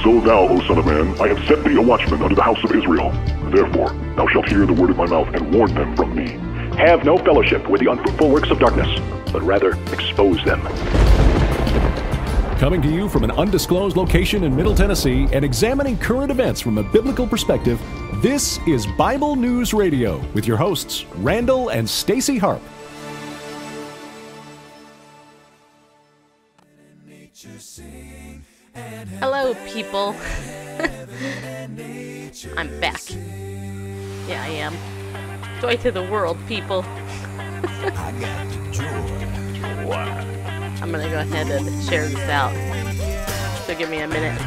So thou, O son of man, I have set thee a watchman unto the house of Israel. Therefore, thou shalt hear the word of my mouth and warn them from me. Have no fellowship with the unfruitful works of darkness, but rather expose them. Coming to you from an undisclosed location in Middle Tennessee and examining current events from a biblical perspective, this is Bible News Radio with your hosts, Randall and Stacy Harp. Hello, people. I'm back. Yeah, I am. Joy to the world, people. I'm gonna go ahead and share this out. So give me a minute.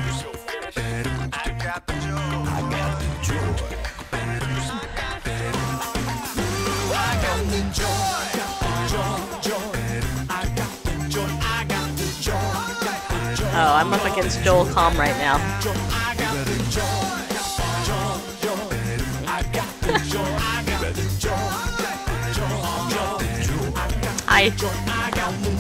Oh, I'm up against Joel Calm right now. Hi.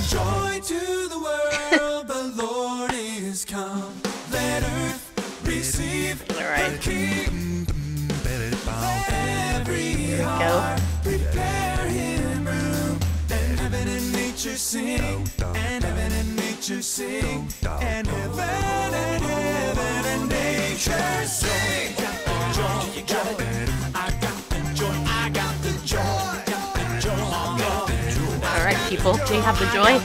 Joy to the world, the Lord is come. Let earth receive the King. Every heart prepare him room. And heaven and nature sing. And heaven and nature sing. And heaven and nature sing. Joy, you got it. I got the joy. I got the joy. All right, people, do you have the joy?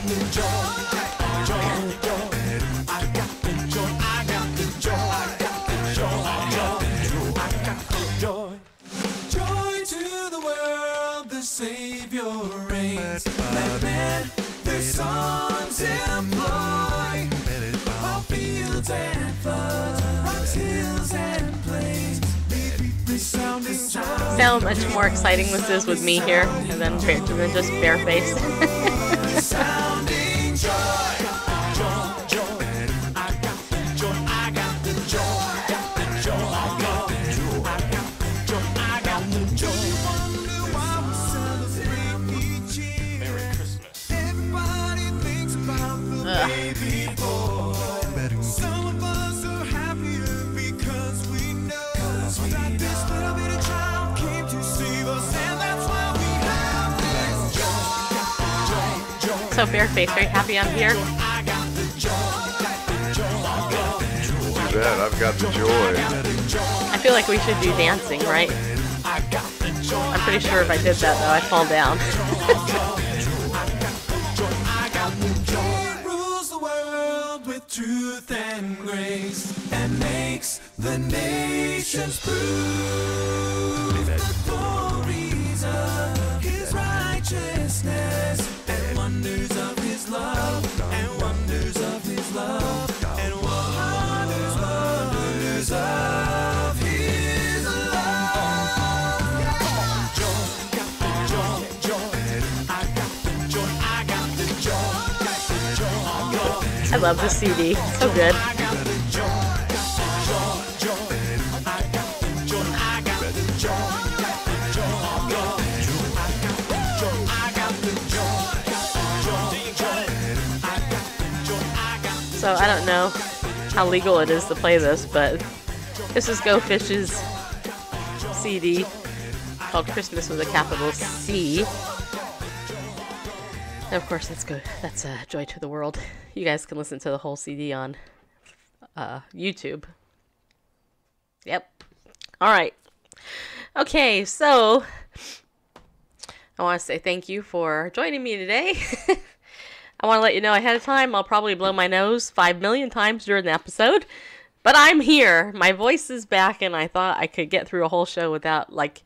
Joy to the world, the Savior reigns. Let men their songs employ. All fields and floods, rocks, hills and plains. See how much more exciting this is with me here, and then just barefaced. Sounding joy, joy, joy. I got the joy, I got the joy, I got the joy, I got the joy, I got the joy. Wonder why we celebrate each year. Merry Christmas. Everybody thinks about the baby boy. Some of us are happier because we know that this little bitty child came to save us, and that's why we have this joy. So barefaced, are you happy I'm here? Too bad, I've got the joy. I feel like we should do dancing, right? I'm pretty sure if I did that, though, I'd fall down. Rules the world with truth and grace, and makes the nations prove the glories of his righteousness, and wonders of his love, and wonders of his love, and wonders of his love. Joy, got the joy, joy. I got the joy, I got the joy. I love the CD. So good. So I don't know how legal it is to play this, but this is Go Fish's CD called Christmas with a capital C. And of course, that's Joy to the World. You guys can listen to the whole CD on YouTube. Yep. All right. Okay, so I want to say thank you for joining me today. I want to let you know ahead of time I'll probably blow my nose 5 million times during the episode. But I'm here. My voice is back, and I thought I could get through a whole show without, like,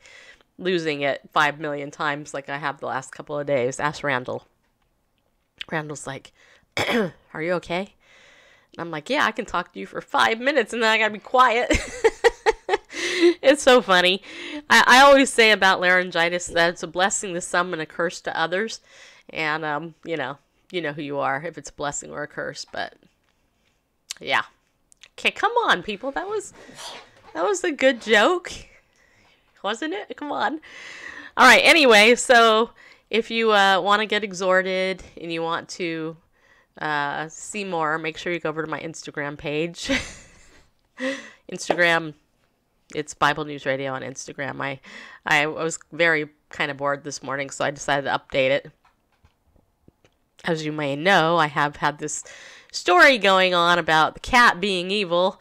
losing it 5 million times like I have the last couple of days. Ask Randall. Randall's like, are you okay? And I'm like, yeah, I can talk to you for 5 minutes, and then I gotta be quiet. It's so funny. I always say about laryngitis that it's a blessing to some and a curse to others. And, you know who you are, if it's a blessing or a curse. But, yeah. Okay, come on, people. That was a good joke. Wasn't it? Come on. All right, anyway, so if you want to get exhorted and you want to see more, make sure you go over to my Instagram page. Instagram, it's Bible News Radio on Instagram. I was very kind of bored this morning, so I decided to update it. As you may know, I have had this story going on about the cat being evil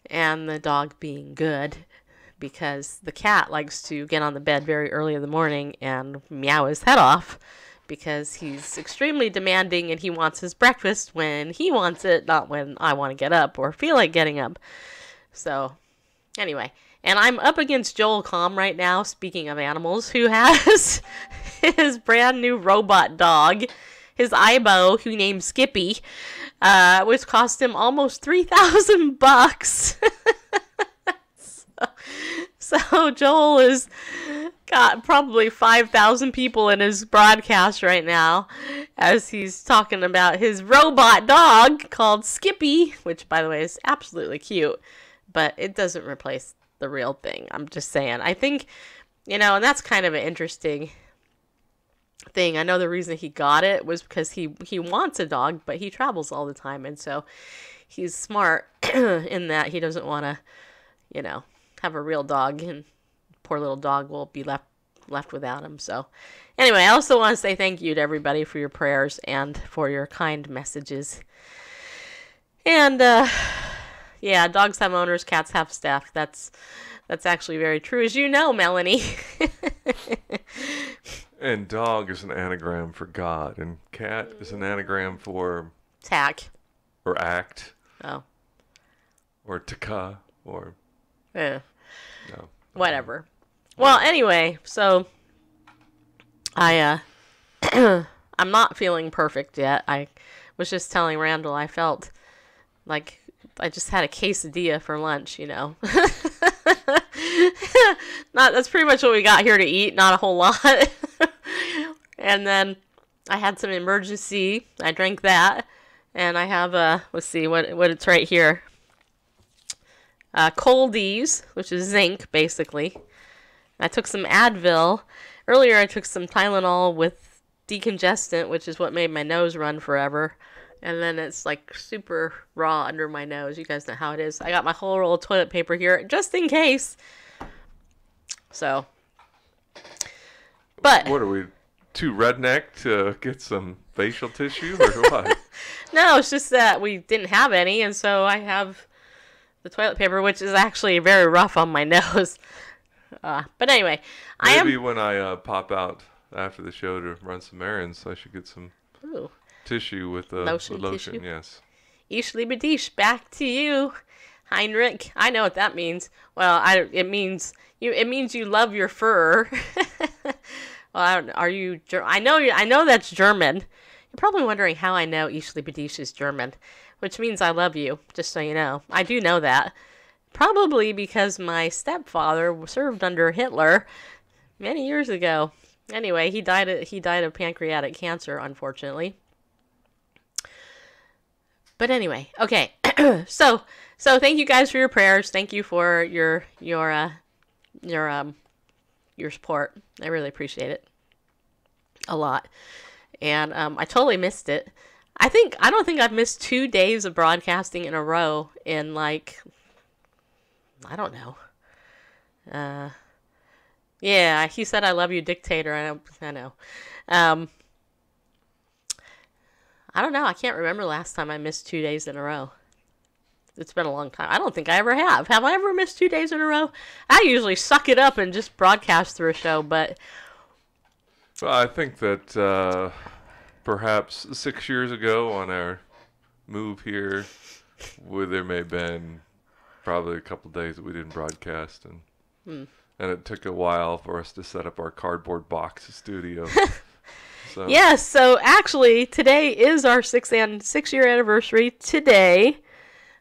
and the dog being good, because the cat likes to get on the bed very early in the morning and meow his head off because he's extremely demanding and he wants his breakfast when he wants it, not when I want to get up or feel like getting up. So, anyway, and I'm up against Joel Comm right now, speaking of animals, who has his brand new robot dog, his Ibo, who named Skippy, which cost him almost $3,000. So Joel has got probably 5,000 people in his broadcast right now as he's talking about his robot dog called Skippy, which, by the way, is absolutely cute, but it doesn't replace the real thing. I'm just saying. I think, and that's kind of an interesting thing. I know the reason he got it was because he wants a dog, but he travels all the time, and so he's smart in that he doesn't want to, have a real dog, and poor little dog will be left without him. So anyway, I also want to say thank you to everybody for your prayers and for your kind messages. And yeah, dogs have owners, cats have staff. That's actually very true, as you know, Melanie. And dog is an anagram for God, and cat is an anagram for tack or act. Oh. Or taka or no. Whatever. No. Well, anyway, so I'm not feeling perfect yet. I was just telling Randall I felt like I just had a quesadilla for lunch, That's pretty much what we got here to eat, not a whole lot. And then I had some emergency. I drank that, and I have let's see what it's right here. Coldies, which is zinc, basically. I took some Advil. Earlier, I took some Tylenol with decongestant, which is what made my nose run forever. And then it's like super raw under my nose. You guys know how it is. I got my whole roll of toilet paper here, just in case. So. But. What are we, too redneck to get some facial tissue or what? No, it's just that we didn't have any, and so I have the toilet paper, which is actually very rough on my nose. But anyway, Maybe when I pop out after the show to run some errands, I should get some tissue with lotion. Tissue? Yes. Ish Liebedish, back to you, Heinrich. I know what that means. Well, it means you love your fur. Well, are you? I know that's German. You're probably wondering how I know Ish Liebedish is German, which means I love you, just so you know. I do know that. Probably because my stepfather served under Hitler many years ago. Anyway, he died of pancreatic cancer, unfortunately. But anyway, okay. So thank you guys for your prayers. Thank you for your support. I really appreciate it a lot. And I totally missed it. I don't think I've missed 2 days of broadcasting in a row in like, I don't know. Yeah, he said I love you, dictator. I know. I don't know. I can't remember last time I missed 2 days in a row. It's been a long time. I don't think I ever have. Have I ever missed 2 days in a row? I usually suck it up and just broadcast through a show, but... Well, I think that perhaps 6 years ago on our move here, where there may have been probably a couple days that we didn't broadcast, and it took a while for us to set up our cardboard box studio. So. Yes, so actually today is our 6-year anniversary today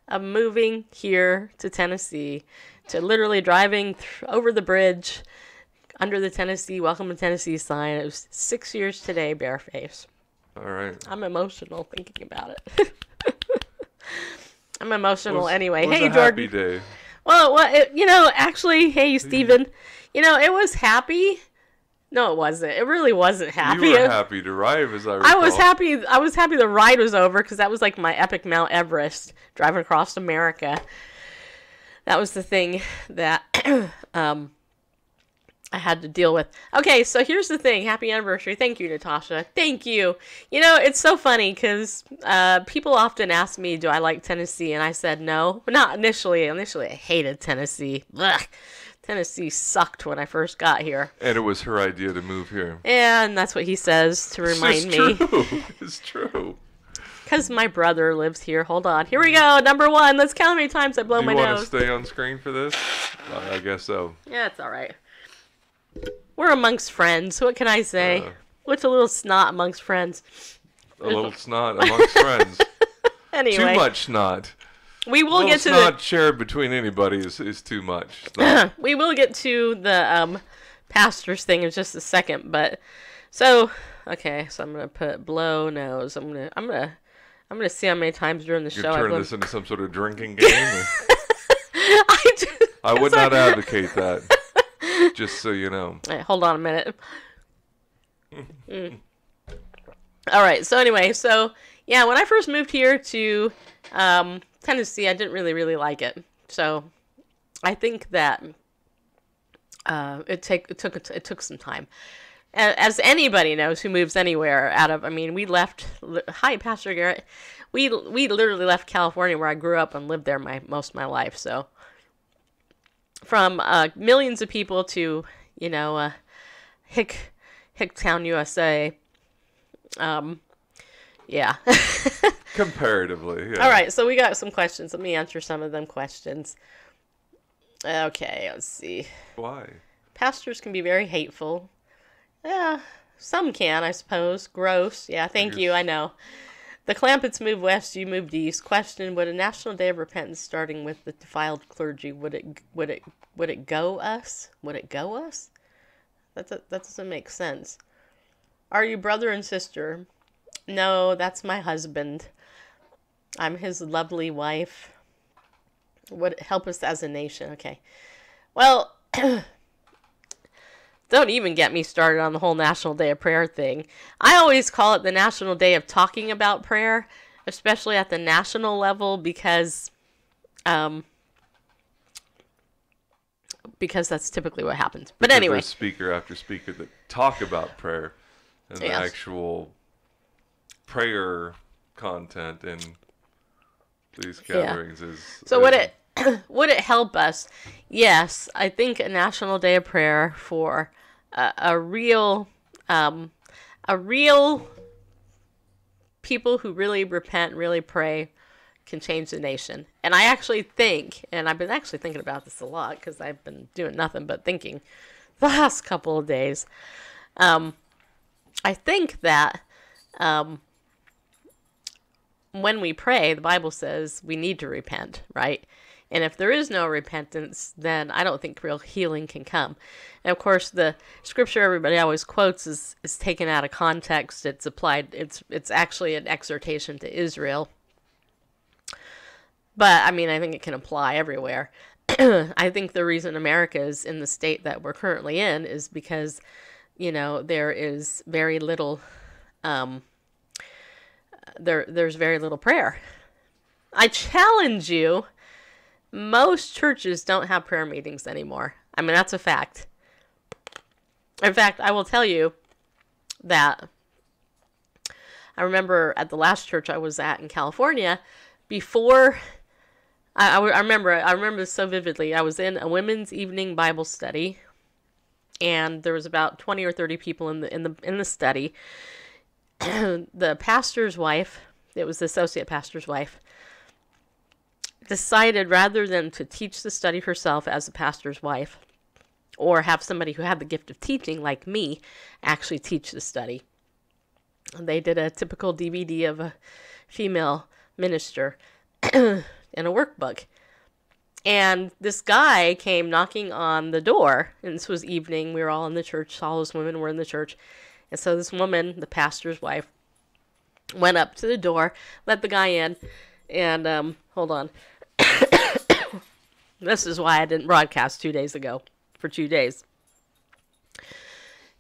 of moving here to Tennessee, to literally driving over the bridge under the Tennessee Welcome to Tennessee sign. It was 6 years today, bareface. All right. I'm emotional thinking about it. I'm emotional anyway. It was hey, a Jordan. happy day. Well, actually, hey, Stephen, it was happy. No, it wasn't. It really wasn't happy. You were happy to ride, as I recall. I was happy the ride was over because that was like my epic Mount Everest, driving across America. That was the thing that I had to deal with. Okay, so here's the thing. Happy anniversary. Thank you, Natasha. Thank you. It's so funny because people often ask me, do I like Tennessee? And I said no. But not initially. Initially, I hated Tennessee. Ugh. Tennessee sucked when I first got here. And it was her idea to move here. And that's what he says to remind me. It's true. Because my brother lives here. Hold on. Here we go. Number 1. Let's count how many times I blow my nose. Do you want to stay on screen for this? I guess so. Yeah, it's all right. We're amongst friends. What can I say? What's a little snot amongst friends? A little snot amongst friends. Anyway. Too much snot. We will get to snot shared between anybody is too much. We will get to the pastor's thing in just a second, but okay, so I'm gonna put blow nose. I'm gonna see how many times during the show. Turn this into some sort of drinking game. I would not advocate that. Just so you know. All right, hold on a minute. All right. So anyway, yeah, when I first moved here to Tennessee, I didn't really like it. So I think that it took some time. As anybody knows who moves anywhere we left. Hi, Pastor Garrett. We literally left California, where I grew up, and lived there most of my life. So from millions of people to Hicktown, USA. Yeah. Comparatively, yeah. All right, so we got some questions. Let me answer some of them questions. Okay, let's see. Why? Pastors can be very hateful. Yeah, some can, I suppose. Gross. Yeah, thank you, I know. The Clampetts moved west, you moved east. Question, would a national day of repentance starting with the defiled clergy, would it go us? Would it go us? That doesn't make sense. Are you brother and sister? No, that's my husband. I'm his lovely wife. Would it help us as a nation? Okay. Well, don't even get me started on the whole National Day of Prayer thing. I always call it the National Day of talking about prayer, especially at the national level, because that's typically what happens. But anyway. There's speaker after speaker that talk about prayer, and the actual prayer content in these gatherings is... So would it help us? Yes, I think a National Day of Prayer for a real people who really repent, really pray, can change the nation. And I actually think, and I've been actually thinking about this a lot because I've been doing nothing but thinking the last couple of days. I think that when we pray, the Bible says we need to repent, right? And if there is no repentance, then I don't think real healing can come. And of course, the scripture everybody always quotes is taken out of context. It's applied. It's actually an exhortation to Israel. But I think it can apply everywhere. I think the reason America is in the state that we're currently in is because, there is very little. There's very little prayer. I challenge you. Most churches don't have prayer meetings anymore. That's a fact. In fact, I will tell you that I remember at the last church I was at in California, before I remember this so vividly. I was in a women's evening Bible study, and there was about 20 or 30 people in the study. The pastor's wife, it was the associate pastor's wife, decided rather than to teach the study herself as a pastor's wife, or have somebody who had the gift of teaching like me actually teach the study, they did a typical DVD of a female minister in a workbook. And this guy came knocking on the door, and this was evening. We were all in the church. All those women were in the church. And so this woman, the pastor's wife, went up to the door, let the guy in, and, hold on. This is why I didn't broadcast 2 days ago, for 2 days.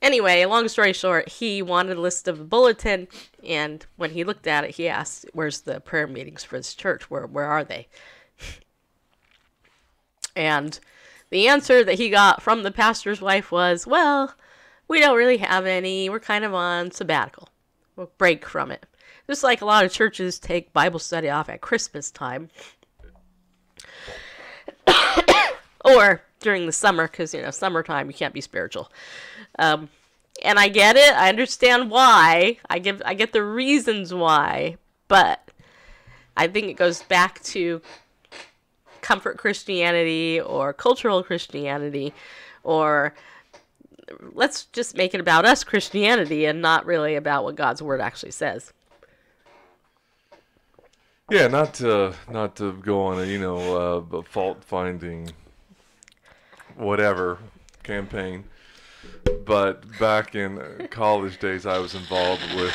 Anyway, long story short, he wanted a list of the bulletin, and when he looked at it, he asked, where's the prayer meetings for this church? Where are they? And the answer that he got from the pastor's wife was, well, we don't really have any. We're kind of on sabbatical. We'll break from it. Just like a lot of churches take Bible study off at Christmas time. Or during the summer, because, summertime, you can't be spiritual. And I get it. I understand why. I get the reasons why. But I think it goes back to comfort Christianity or cultural Christianity, or let's just make it about us Christianity and not really about what God's word actually says. Yeah, not to go on a fault finding whatever campaign, but back in college days I was involved with.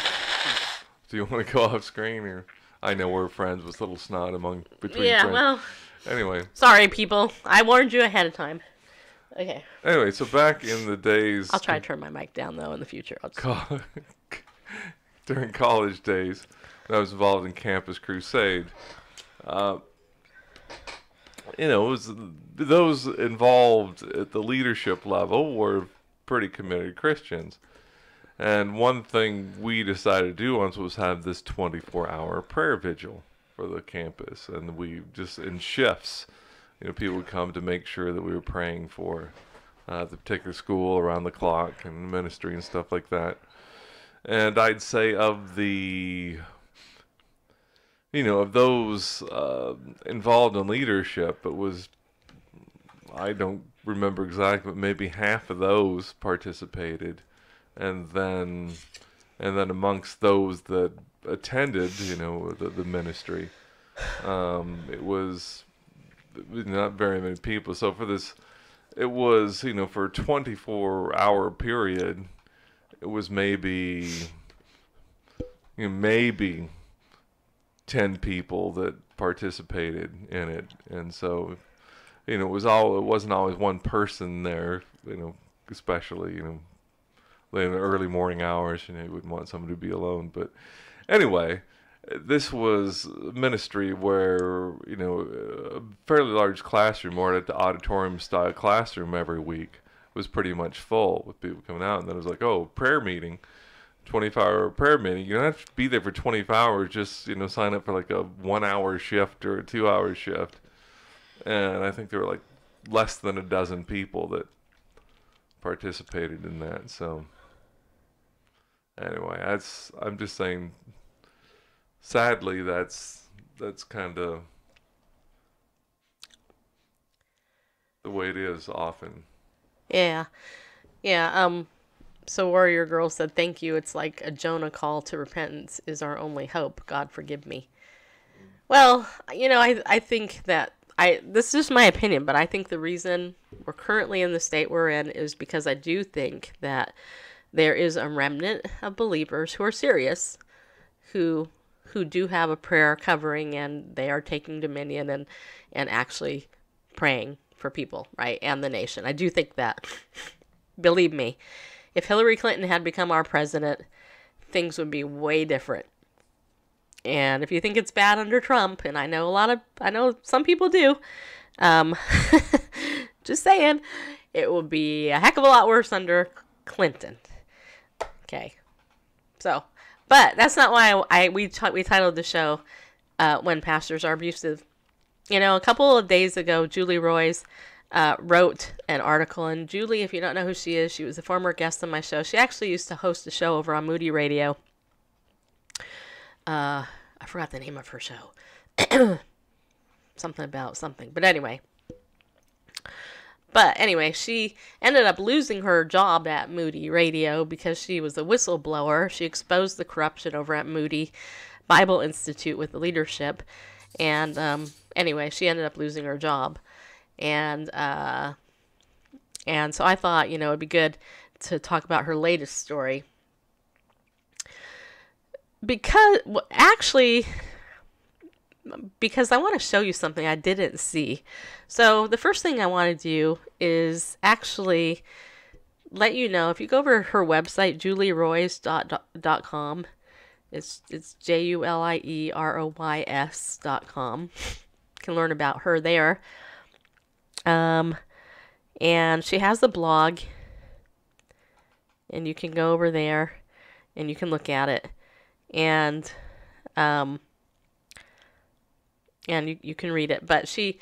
Do you want to go off screen, or I know we're friends with little snot between friends. Yeah, well. Anyway. Sorry, people. I warned you ahead of time. Okay. Anyway, so back in the days... I'll try to turn my mic down, though, in the future. During college days, when I was involved in Campus Crusade, it was those involved at the leadership level were pretty committed Christians. And one thing we decided to do once was have this 24-hour prayer vigil for the campus, and we just in shifts, people would come to make sure that we were praying for the particular school around the clock and ministry and stuff like that. And I'd say of of those involved in leadership, it was, I don't remember exactly, but maybe half of those participated, and then amongst those that attended, the ministry, it was not very many people. So for this, it was, for a 24-hour period, it was maybe 10 people that participated in it. And so, it wasn't always one person there, especially, in the early morning hours, you wouldn't want somebody to be alone. But anyway, this was ministry where, a fairly large classroom, or at the auditorium-style classroom every week, was pretty much full with people coming out. And then it was like, prayer meeting, 24-hour prayer meeting. You don't have to be there for 24 hours. Just, sign up for like a 1-hour shift or a 2-hour shift. And I think there were like less than a dozen people that participated in that. So anyway, I'm just saying, sadly, that's kind of the way it is often. Yeah. So Warrior Girl said, thank you. It's like a Jonah call to repentance is our only hope. God forgive me. Well, I think that this is just my opinion, but I think the reason we're currently in the state we're in is because I do think that there is a remnant of believers who are serious, who do have a prayer covering, and they are taking dominion and actually praying for people, right, and the nation. I do think that. Believe me, if Hillary Clinton had become our president, things would be way different. And if you think it's bad under Trump, and I know some people do, just saying, it would be a heck of a lot worse under Clinton. Okay. So, but that's not why we titled the show, When Pastors Are Abusive. A couple of days ago, Julie Royce wrote an article, and Julie, if you don't know who she is, she was a former guest on my show. She actually used to host a show over on Moody Radio. I forgot the name of her show. something about something. But anyway. She ended up losing her job at Moody Radio because she was a whistleblower. She exposed the corruption over at Moody Bible Institute with the leadership. And she ended up losing her job. And so I thought, it'd be good to talk about her latest story. Because I want to show you something I didn't see. So the first thing I want to do is actually let you know, if you go over to her website, julieroys.com, it's JULIEROYS.com. You can learn about her there. And she has a blog, and you can go over there and you can look at it. And you can read it. But she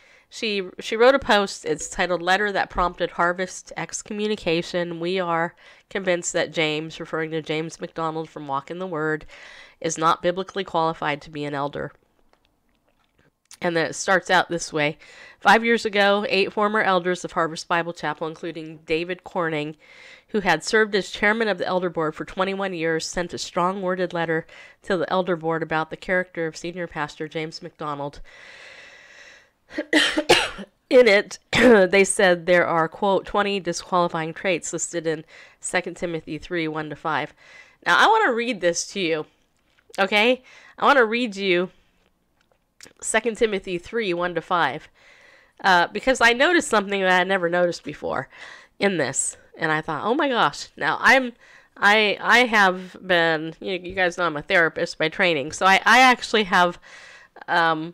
wrote a post. It's titled "Letter That Prompted Harvest Excommunication. We are convinced that James," referring to James McDonald from Walk in the Word, "is not biblically qualified to be an elder." And then it starts out this way. 5 years ago, 8 former elders of Harvest Bible Chapel, including David Corning, who had served as chairman of the elder board for 21 years, sent a strong-worded letter to the elder board about the character of senior pastor James McDonald. In it, they said there are, quote, 20 disqualifying traits listed in 2 Timothy 3, 1-5. Now, I want to read this to you, okay? I want to read you 2 Timothy 3, 1-5, because I noticed something that I had never noticed before in this, and I thought, oh my gosh. Now, I have been, you guys know I'm a therapist by training, so I actually have a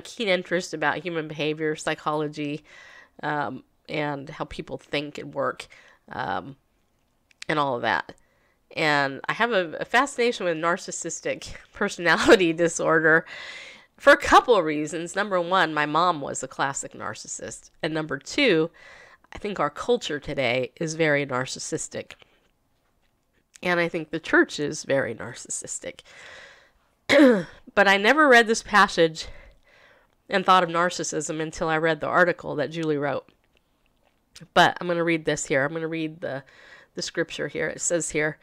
keen interest about human behavior, psychology, and how people think and work, and all of that. And I have a fascination with narcissistic personality disorder for a couple of reasons. Number one, my mom was a classic narcissist. And number two, I think our culture today is very narcissistic. And I think the church is very narcissistic. But I never read this passage and thought of narcissism until I read the article that Julie wrote. But I'm going to read this here. I'm going to read the scripture here. It says here,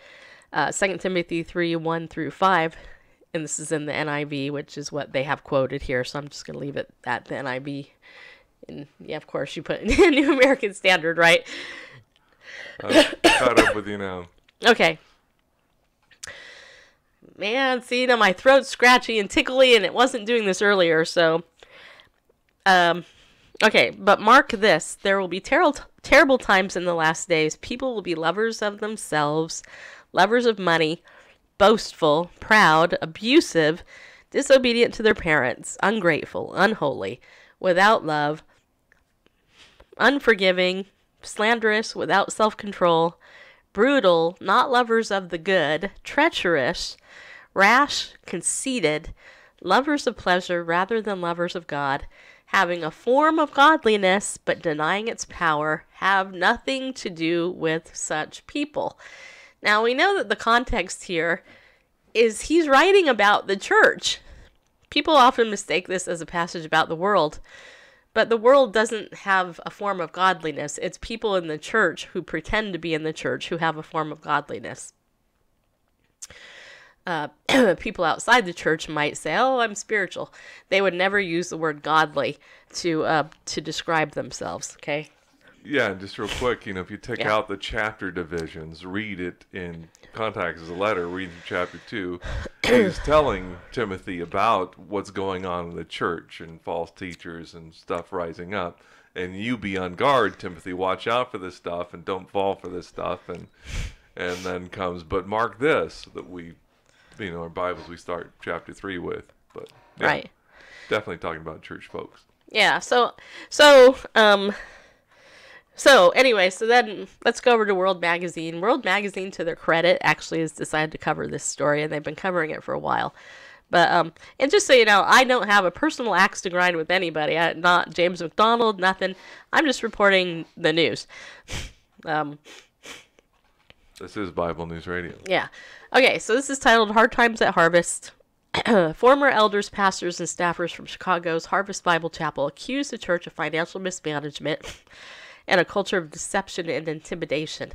2 Timothy 3, 1-5. And this is in the NIV, which is what they have quoted here. So I'm just going to leave it at the NIV. And yeah, of course, you put in New American Standard, right? Caught up with you now. Okay. Man, see, now my throat's scratchy and tickly, and it wasn't doing this earlier, so. Okay, but mark this. There will be terrible times in the last days. People will be lovers of themselves, lovers of money, boastful, proud, abusive, disobedient to their parents, ungrateful, unholy, without love, unforgiving, slanderous, without self-control, brutal, not lovers of the good, treacherous, rash, conceited, lovers of pleasure rather than lovers of God, having a form of godliness but denying its power, have nothing to do with such people. Now, we know that the context here is he's writing about the church. People often mistake this as a passage about the world, but the world doesn't have a form of godliness. It's people in the church who pretend to be in the church who have a form of godliness. People outside the church might say, oh, I'm spiritual. They would never use the word godly to describe themselves, okay? Yeah, and just real quick, if you take out the chapter divisions, read it in context as a letter, read chapter 2, he's telling Timothy about what's going on in the church and false teachers and stuff rising up. And you be on guard, Timothy, watch out for this stuff and don't fall for this stuff. And then comes, but mark this, that we, our Bibles we start chapter 3 with. But yeah, right. Definitely talking about church folks. Yeah, so anyway, so then let's go over to World Magazine. World Magazine, to their credit, actually has decided to cover this story, and they've been covering it for a while. But, and just so you know, I don't have a personal axe to grind with anybody. Not James McDonald, nothing. I'm just reporting the news. This is Bible News Radio. Yeah. Okay, so this is titled Hard Times at Harvest. Former elders, pastors, and staffers from Chicago's Harvest Bible Chapel accused the church of financial mismanagement and a culture of deception and intimidation.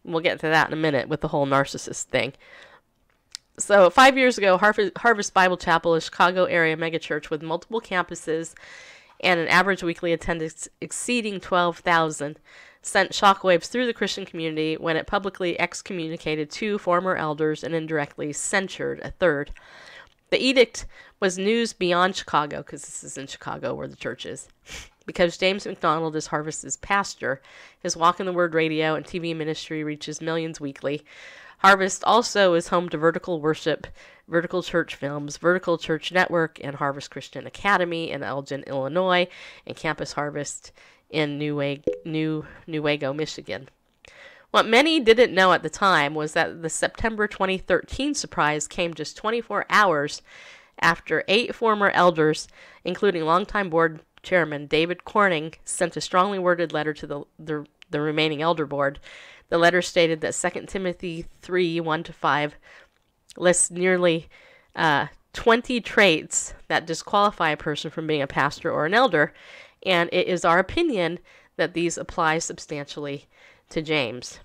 We'll get to that in a minute with the whole narcissist thing. So 5 years ago, Harvest Bible Chapel, a Chicago area megachurch with multiple campuses and an average weekly attendance exceeding 12,000, sent shockwaves through the Christian community when it publicly excommunicated 2 former elders and indirectly censured a third. The edict was news beyond Chicago, because this is in Chicago where the church is. Because James McDonald is Harvest's pastor, his Walk in the Word radio and TV ministry reaches millions weekly. Harvest also is home to Vertical Worship, Vertical Church Films, Vertical Church Network, and Harvest Christian Academy in Elgin, Illinois, and Campus Harvest in Newaygo, Michigan. What many didn't know at the time was that the September 2013 surprise came just 24 hours after 8 former elders, including longtime board chairman David Corning, sent a strongly worded letter to the remaining elder board. The letter stated that 2 Timothy 3, 1-5 lists nearly 20 traits that disqualify a person from being a pastor or an elder, and it is our opinion that these apply substantially to James.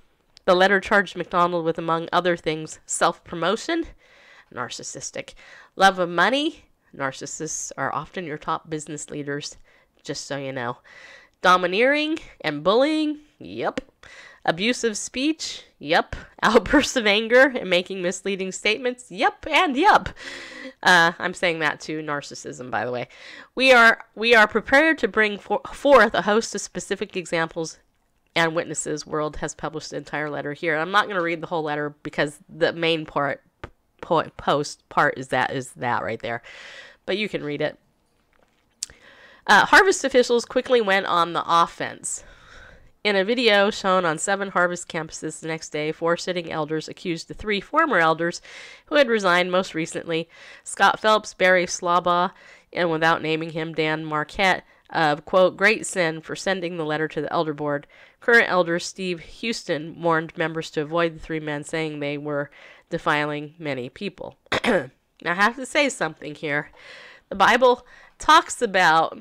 The letter charged McDonald with, among other things, self-promotion, narcissistic, love of money, narcissists are often your top business leaders, just so you know, domineering and bullying, yep, abusive speech, yep, outbursts of anger and making misleading statements, yep, and yep. I'm saying that to narcissism, by the way. We are prepared to bring forth a host of specific examples and witnesses. World has published the entire letter here. I'm not going to read the whole letter because the main post part is that right there, but you can read it. Harvest officials quickly went on the offense. In a video shown on 7 Harvest campuses the next day, 4 sitting elders accused the 3 former elders who had resigned most recently, Scott Phelps, Barry Slabaugh, and without naming him, Dan Marquette, of, quote, great sin for sending the letter to the elder board. Current elder Steve Houston warned members to avoid the 3 men, saying they were defiling many people. Now, I have to say something here. The Bible talks about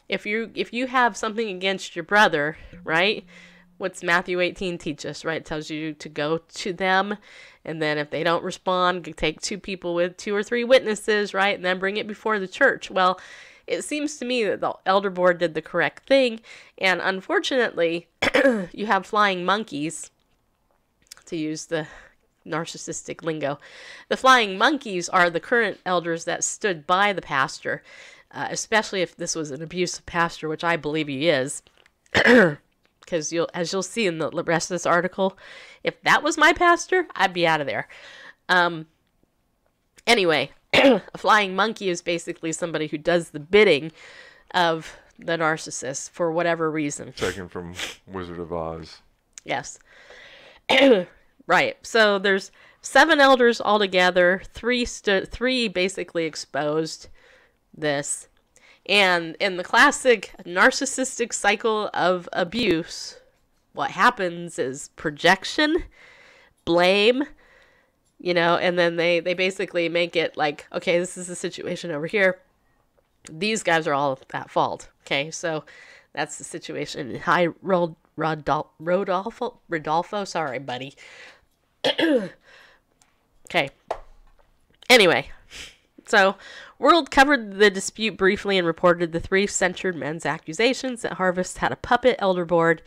if you have something against your brother, right? What's Matthew 18 teach us, right? It tells you to go to them, and then if they don't respond, take 2 people with 2 or 3 witnesses, right? And then bring it before the church. Well, it seems to me that the elder board did the correct thing, and unfortunately, you have flying monkeys, to use the narcissistic lingo. The flying monkeys are the current elders that stood by the pastor, especially if this was an abusive pastor, which I believe he is, because as you'll see in the rest of this article, if that was my pastor, I'd be out of there. Anyway, a flying monkey is basically somebody who does the bidding of the narcissist for whatever reason. Taken from Wizard of Oz. Yes. Right. So there's 7 elders altogether. 3 basically exposed this. And in the classic narcissistic cycle of abuse, what happens is projection, blame, and then they basically make it like, okay, this is the situation over here. These guys are all at fault. Okay, so that's the situation. Hi, Rodolfo, sorry, buddy. Okay. Anyway, so World covered the dispute briefly and reported the 3 censured men's accusations that Harvest had a puppet elder board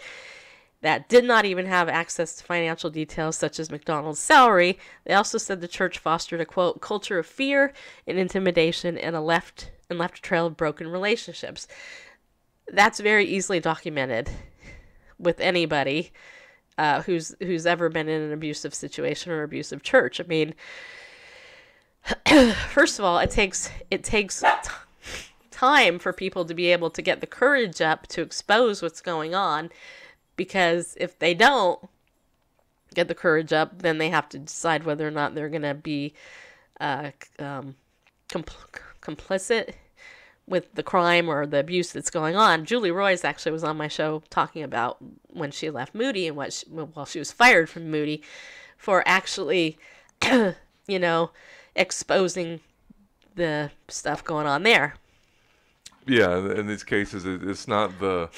that did not even have access to financial details such as McDonald's salary. They also said the church fostered a, quote, culture of fear and intimidation and left a trail of broken relationships. That's very easily documented with anybody who's ever been in an abusive situation or abusive church. I mean, first of all, it takes time for people to be able to get the courage up to expose what's going on, because if they don't get the courage up, then they have to decide whether or not they're going to be complicit with the crime or the abuse that's going on. Julie Royce actually was on my show talking about when she left Moody and she was fired from Moody for actually, exposing the stuff going on there. Yeah, in these cases, it's not the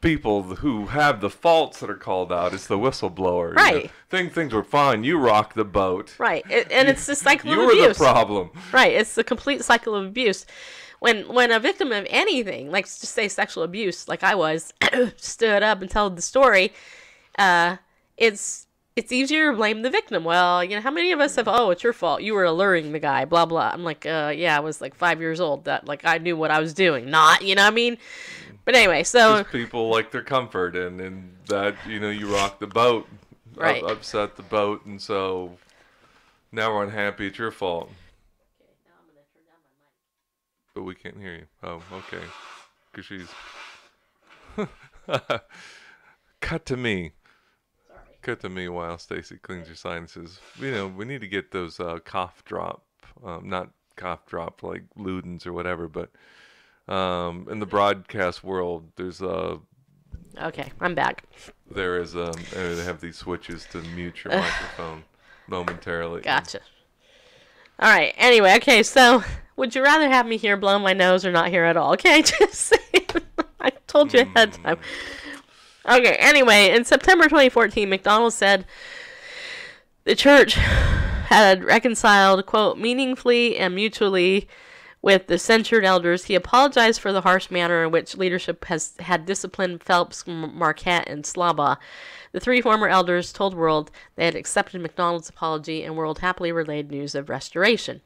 people who have the faults that are called out. It's the whistleblower. Right. Things were fine. You rocked the boat. Right. And it's the cycle of You abuse. were the problem. Right. It's the complete cycle of abuse. When a victim of anything, like just say sexual abuse, like I was, stood up and told the story, it's easier to blame the victim. Well, how many of us have, oh, it's your fault. You were alluring the guy, blah, blah. I'm like, yeah, I was like 5 years old. That, like, I knew what I was doing. Not, you know what I mean? But anyway, so... Because people like their comfort, and that, you rock the boat, right. upset the boat, and so now we're unhappy. It's your fault. Okay, now I'm going to turn down my mic. But we can't hear you. Oh, okay. Because she's... Cut to me. Sorry. Cut to me while Stacy cleans your sinuses. We need to get those cough drop, not cough drop like Ludens or whatever, but in the broadcast world, there's Okay, I'm back. they have these switches to mute your microphone momentarily. Gotcha. All right. Anyway, okay. So, would you rather have me here blow my nose or not here at all? Okay, just saying. I told you ahead of time. Okay. Anyway, in September 2014, McDonald said the church had reconciled, quote, meaningfully and mutually with the censured elders. He apologized for the harsh manner in which leadership had disciplined Phelps, Marquette, and Slaba. The three former elders told World they had accepted McDonald's apology, and World happily relayed news of restoration.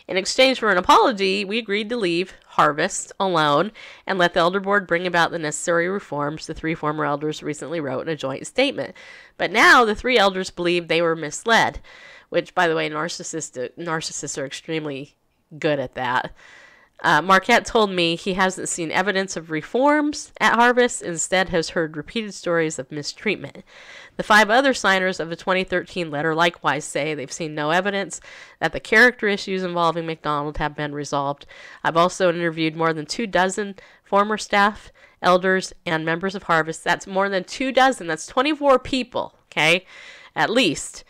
In exchange for an apology, we agreed to leave Harvest alone and let the elder board bring about the necessary reforms, the three former elders recently wrote in a joint statement. But now the three elders believe they were misled, which, by the way, narcissists are extremely good at that. Marquette told me he hasn't seen evidence of reforms at Harvest, instead has heard repeated stories of mistreatment. The 5 other signers of the 2013 letter likewise say they've seen no evidence that the character issues involving McDonald have been resolved. I've also interviewed more than 24 former staff, elders, and members of Harvest. That's more than 24. That's 24 people, okay, at least.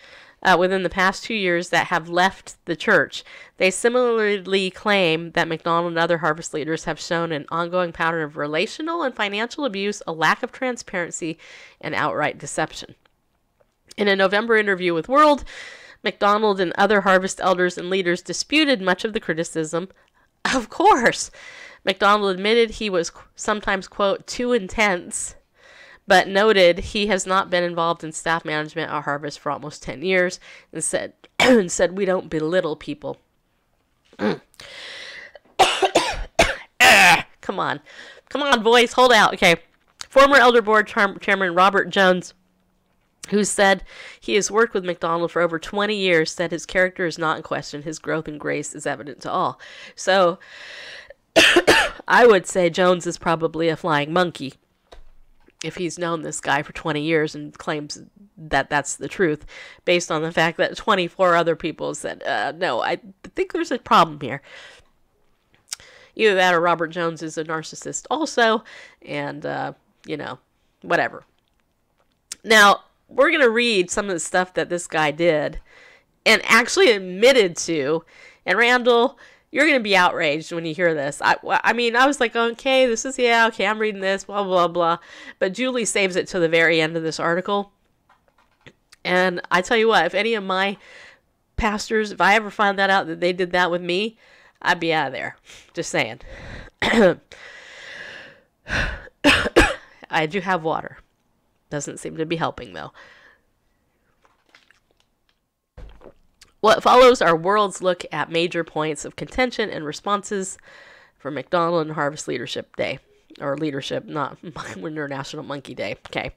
Within the past 2 years that have left the church. They similarly claim that McDonald and other Harvest leaders have shown an ongoing pattern of relational and financial abuse, a lack of transparency, and outright deception. In a November interview with World, McDonald and other Harvest elders and leaders disputed much of the criticism. Of course, McDonald admitted he was sometimes, quote, too intense, but noted he has not been involved in staff management at Harvest for almost 10 years and said, we don't belittle people. Come on, boys, hold out. Okay. Former Elder Board Chairman Robert Jones, who said he has worked with McDonald for over 20 years, said his character is not in question. His growth and grace is evident to all. So, I would say Jones is probably a flying monkey, if he's known this guy for 20 years and claims that that's the truth, based on the fact that 24 other people said, no, I think there's a problem here. Either that or Robert Jones is a narcissist also, and, whatever. Now, we're going to read some of the stuff that this guy did and actually admitted to, and Randall, you're going to be outraged when you hear this. I mean, I was like, okay, I'm reading this, blah, blah, blah. But Julie saves it to the very end of this article. And I tell you what, if any of my pastors, if I ever found that out that they did that with me, I'd be out of there. Just saying. I do have water. Doesn't seem to be helping, though. What follows are World's look at major points of contention and responses for McDonald and Harvest Leadership Day. Or leadership, not International Monkey Day. Okay.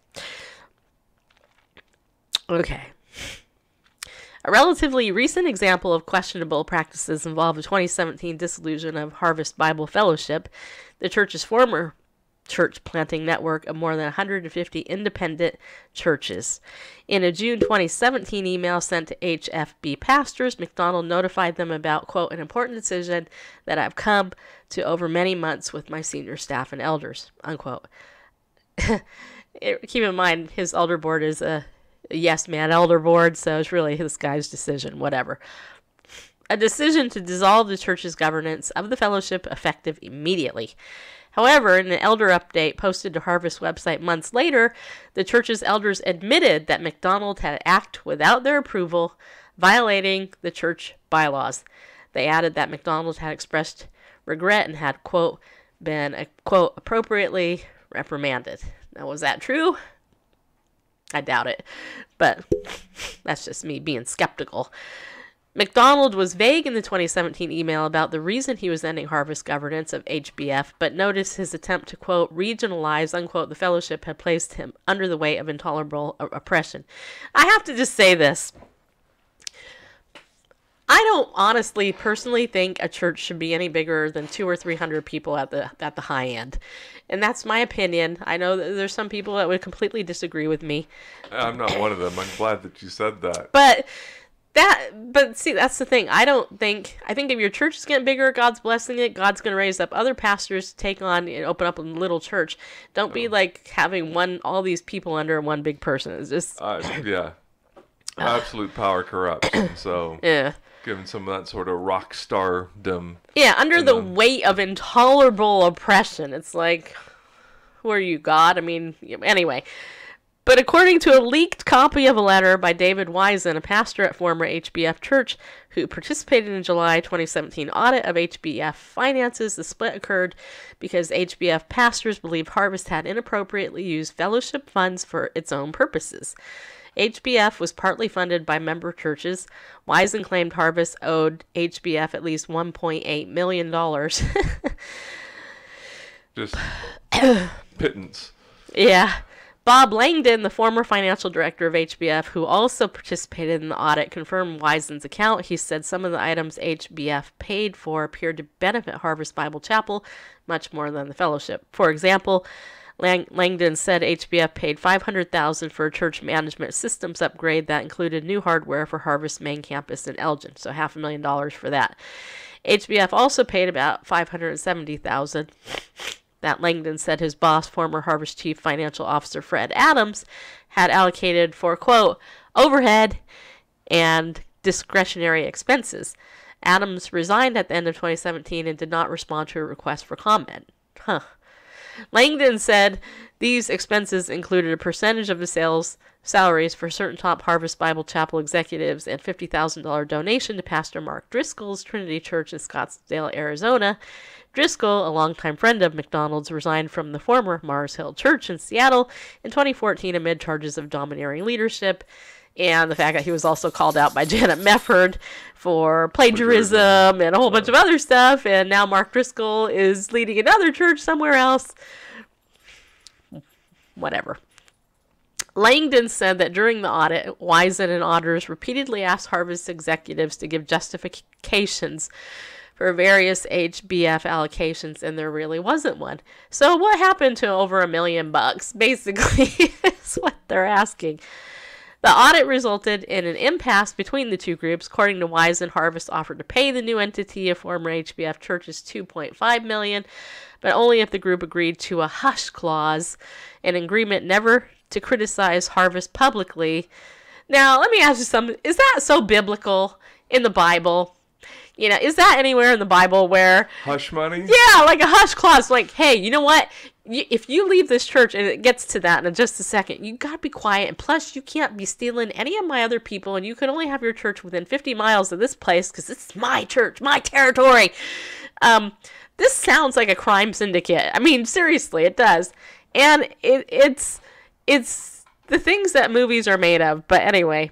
A relatively recent example of questionable practices involved the 2017 dissolution of Harvest Bible Fellowship, the church's former church planting network of more than 150 independent churches. In a June 2017 email sent to HFB pastors, McDonald notified them about, quote, an important decision that I've come to over many months with my senior staff and elders, unquote. Keep in mind, his elder board is a yes man elder board, so it's really this guy's decision, whatever. A decision to dissolve the church's governance of the fellowship effective immediately. However, in an elder update posted to Harvest website months later, the church's elders admitted that McDonald had acted without their approval, violating the church bylaws. They added that McDonald had expressed regret and had, quote, been, quote, appropriately reprimanded. Now, was that true? I doubt it, but that's just me being skeptical. McDonald was vague in the 2017 email about the reason he was ending Harvest governance of HBF, but noticed his attempt to, quote, regionalize, unquote, the fellowship had placed him under the weight of intolerable oppression. I have to just say this. I don't honestly, personally think a church should be any bigger than 200 or 300 people at the high end. And that's my opinion. I know that there's some people that would completely disagree with me. I'm not one of them. I'm glad that you said that. But see, that's the thing. I think if your church is getting bigger, God's blessing it. God's going to raise up other pastors to take on and open up a little church. Don't be like having all these people under one big person. It's just yeah, absolute power corrupts. So yeah, given some of that sort of rock stardom. Yeah, under the weight of intolerable oppression. It's like, who are you, God? I mean, anyway. But according to a leaked copy of a letter by David Wiesen, a pastor at former HBF Church, who participated in July 2017 audit of HBF finances, the split occurred because HBF pastors believed Harvest had inappropriately used fellowship funds for its own purposes. HBF was partly funded by member churches. Wiesen claimed Harvest owed HBF at least $1.8 million. Just pittance. Yeah. Bob Langdon, the former financial director of HBF, who also participated in the audit, confirmed Wiesen's account. He said some of the items HBF paid for appeared to benefit Harvest Bible Chapel much more than the fellowship. For example, Langdon said HBF paid $500,000 for a church management systems upgrade that included new hardware for Harvest main campus in Elgin, so $500,000 for that. HBF also paid about $570,000. That Langdon said his boss, former Harvest Chief Financial Officer Fred Adams, had allocated for, quote, overhead and discretionary expenses. Adams resigned at the end of 2017 and did not respond to a request for comment. Langdon said these expenses included a percentage of the sales salaries for certain top Harvest Bible Chapel executives and $50,000 donation to Pastor Mark Driscoll's Trinity Church in Scottsdale, Arizona. Driscoll, a longtime friend of McDonald's, resigned from the former Mars Hill Church in Seattle in 2014 amid charges of domineering leadership and the fact that he was also called out by Janet Mefford for plagiarism and a whole bunch of other stuff. And now Mark Driscoll is leading another church somewhere else. Whatever. Langdon said that during the audit, Wiesen and auditors repeatedly asked Harvest executives to give justifications for various HBF allocations, and there really wasn't one. So what happened to over $1 million, basically, is what they're asking. The audit resulted in an impasse between the two groups. According to Wiesen, Harvest offered to pay the new entity of former HBF churches $2.5 million, but only if the group agreed to a hush clause, an agreement never to criticize Harvest publicly. Now, let me ask you something. Is that so biblical in the Bible? You know, is that anywhere in the Bible where... Hush money? Yeah, like a hush clause. Like, hey, you know what? If you leave this church, and it gets to that in just a second, you got to be quiet. And plus, you can't be stealing any of my other people, and you can only have your church within 50 miles of this place because this is my church, my territory. This sounds like a crime syndicate. I mean, seriously, it does. And it's the things that movies are made of. But anyway,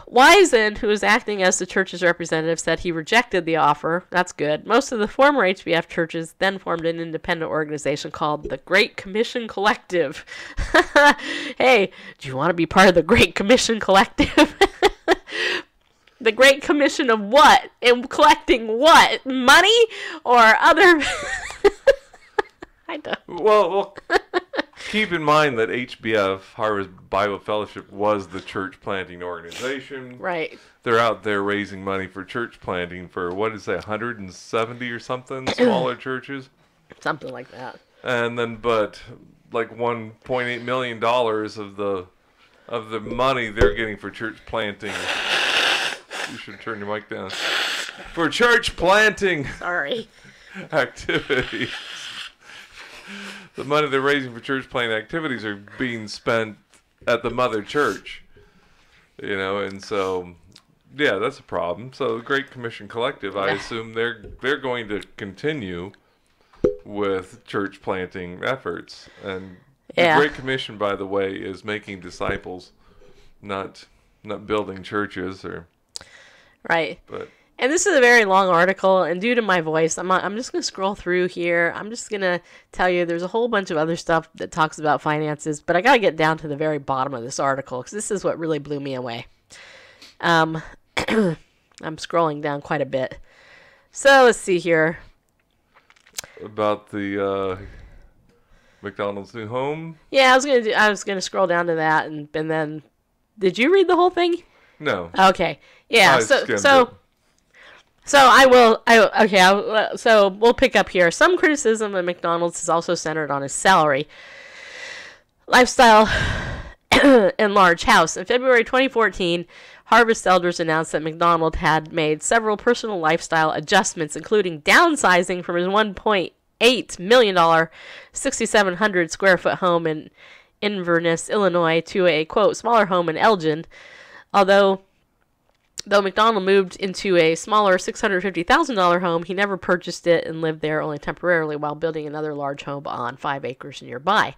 Wiesen, who was acting as the church's representative, said he rejected the offer. That's good. Most of the former HBF churches then formed an independent organization called the Great Commission Collective. Hey, do you want to be part of the Great Commission Collective? The Great Commission of what? And collecting what? Money or other... I don't. Well, keep in mind that HBF, Harvest Bible Fellowship, was the church planting organization. Right. They're out there raising money for church planting for, what is that, 170 or something smaller churches? Something like that. And then, but like $1.8 million of the money they're getting for church planting. You should turn your mic down. For church planting Sorry. activities. The money they're raising for church planting activities are being spent at the mother church. You know, and so, yeah, that's a problem. So the Great Commission Collective, I assume they're going to continue with church planting efforts. And the Great Commission, by the way, is making disciples, not building churches or. Right. But. And this is a very long article, and due to my voice, I'm just going to scroll through here. I'm just going to tell you there's a whole bunch of other stuff that talks about finances, but I got to get down to the very bottom of this article because this is what really blew me away. I'm scrolling down quite a bit. So let's see here. About the McDonald's new home? Yeah, I was going to scroll down to that, and then did you read the whole thing? No. Okay. Yeah, so we'll pick up here. Some criticism of McDonald's is also centered on his salary, lifestyle, and large house. In February 2014, Harvest Elders announced that McDonald had made several personal lifestyle adjustments, including downsizing from his $1.8 million, 6,700 square foot home in Inverness, Illinois, to a, quote, smaller home in Elgin. Though McDonald moved into a smaller $650,000 home, he never purchased it and lived there only temporarily while building another large home on 5 acres nearby.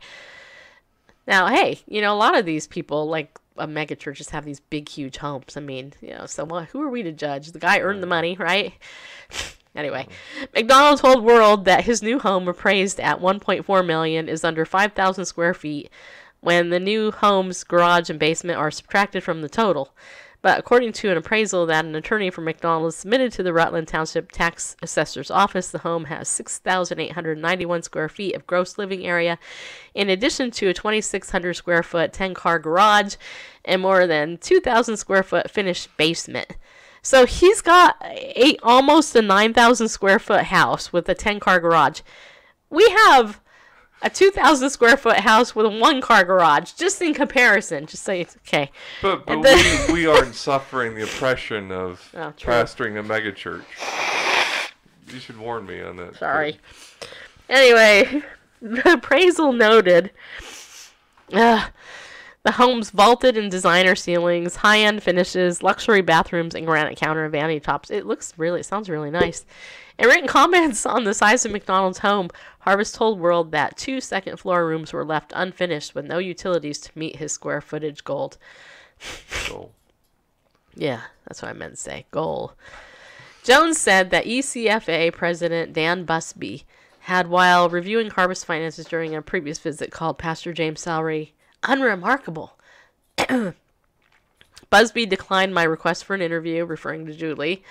Now, hey, you know, a lot of these people, like mega churches, have these big, huge homes. I mean, you know, so who are we to judge? The guy earned the money, right? Anyway, McDonald told World that his new home, appraised at $1.4 million, is under 5,000 square feet when the new home's garage and basement are subtracted from the total. But according to an appraisal that an attorney for McDonald's submitted to the Rutland Township Tax Assessor's Office, the home has 6,891 square feet of gross living area, in addition to a 2,600 square foot 10-car garage and more than 2,000 square foot finished basement. So he's got almost a 9,000 square foot house with a 10-car garage. We have a 2,000 square foot house with a 1-car garage, just in comparison, just so it's okay. But we aren't suffering the oppression of pastoring a megachurch. You should warn me on that. Sorry. Anyway, the appraisal noted the home's vaulted and designer ceilings, high-end finishes, luxury bathrooms, and granite counter and vanity tops. It sounds really nice. In written comments on the size of McDonald's home, Harvest told World that 2 second-floor rooms were left unfinished with no utilities to meet his square footage goal. Goal. Yeah, that's what I meant to say. Goal. Jones said that ECFA President Dan Busby had, while reviewing Harvest finances during a previous visit, called Pastor James' salary unremarkable. Busby declined my request for an interview, referring to Julie,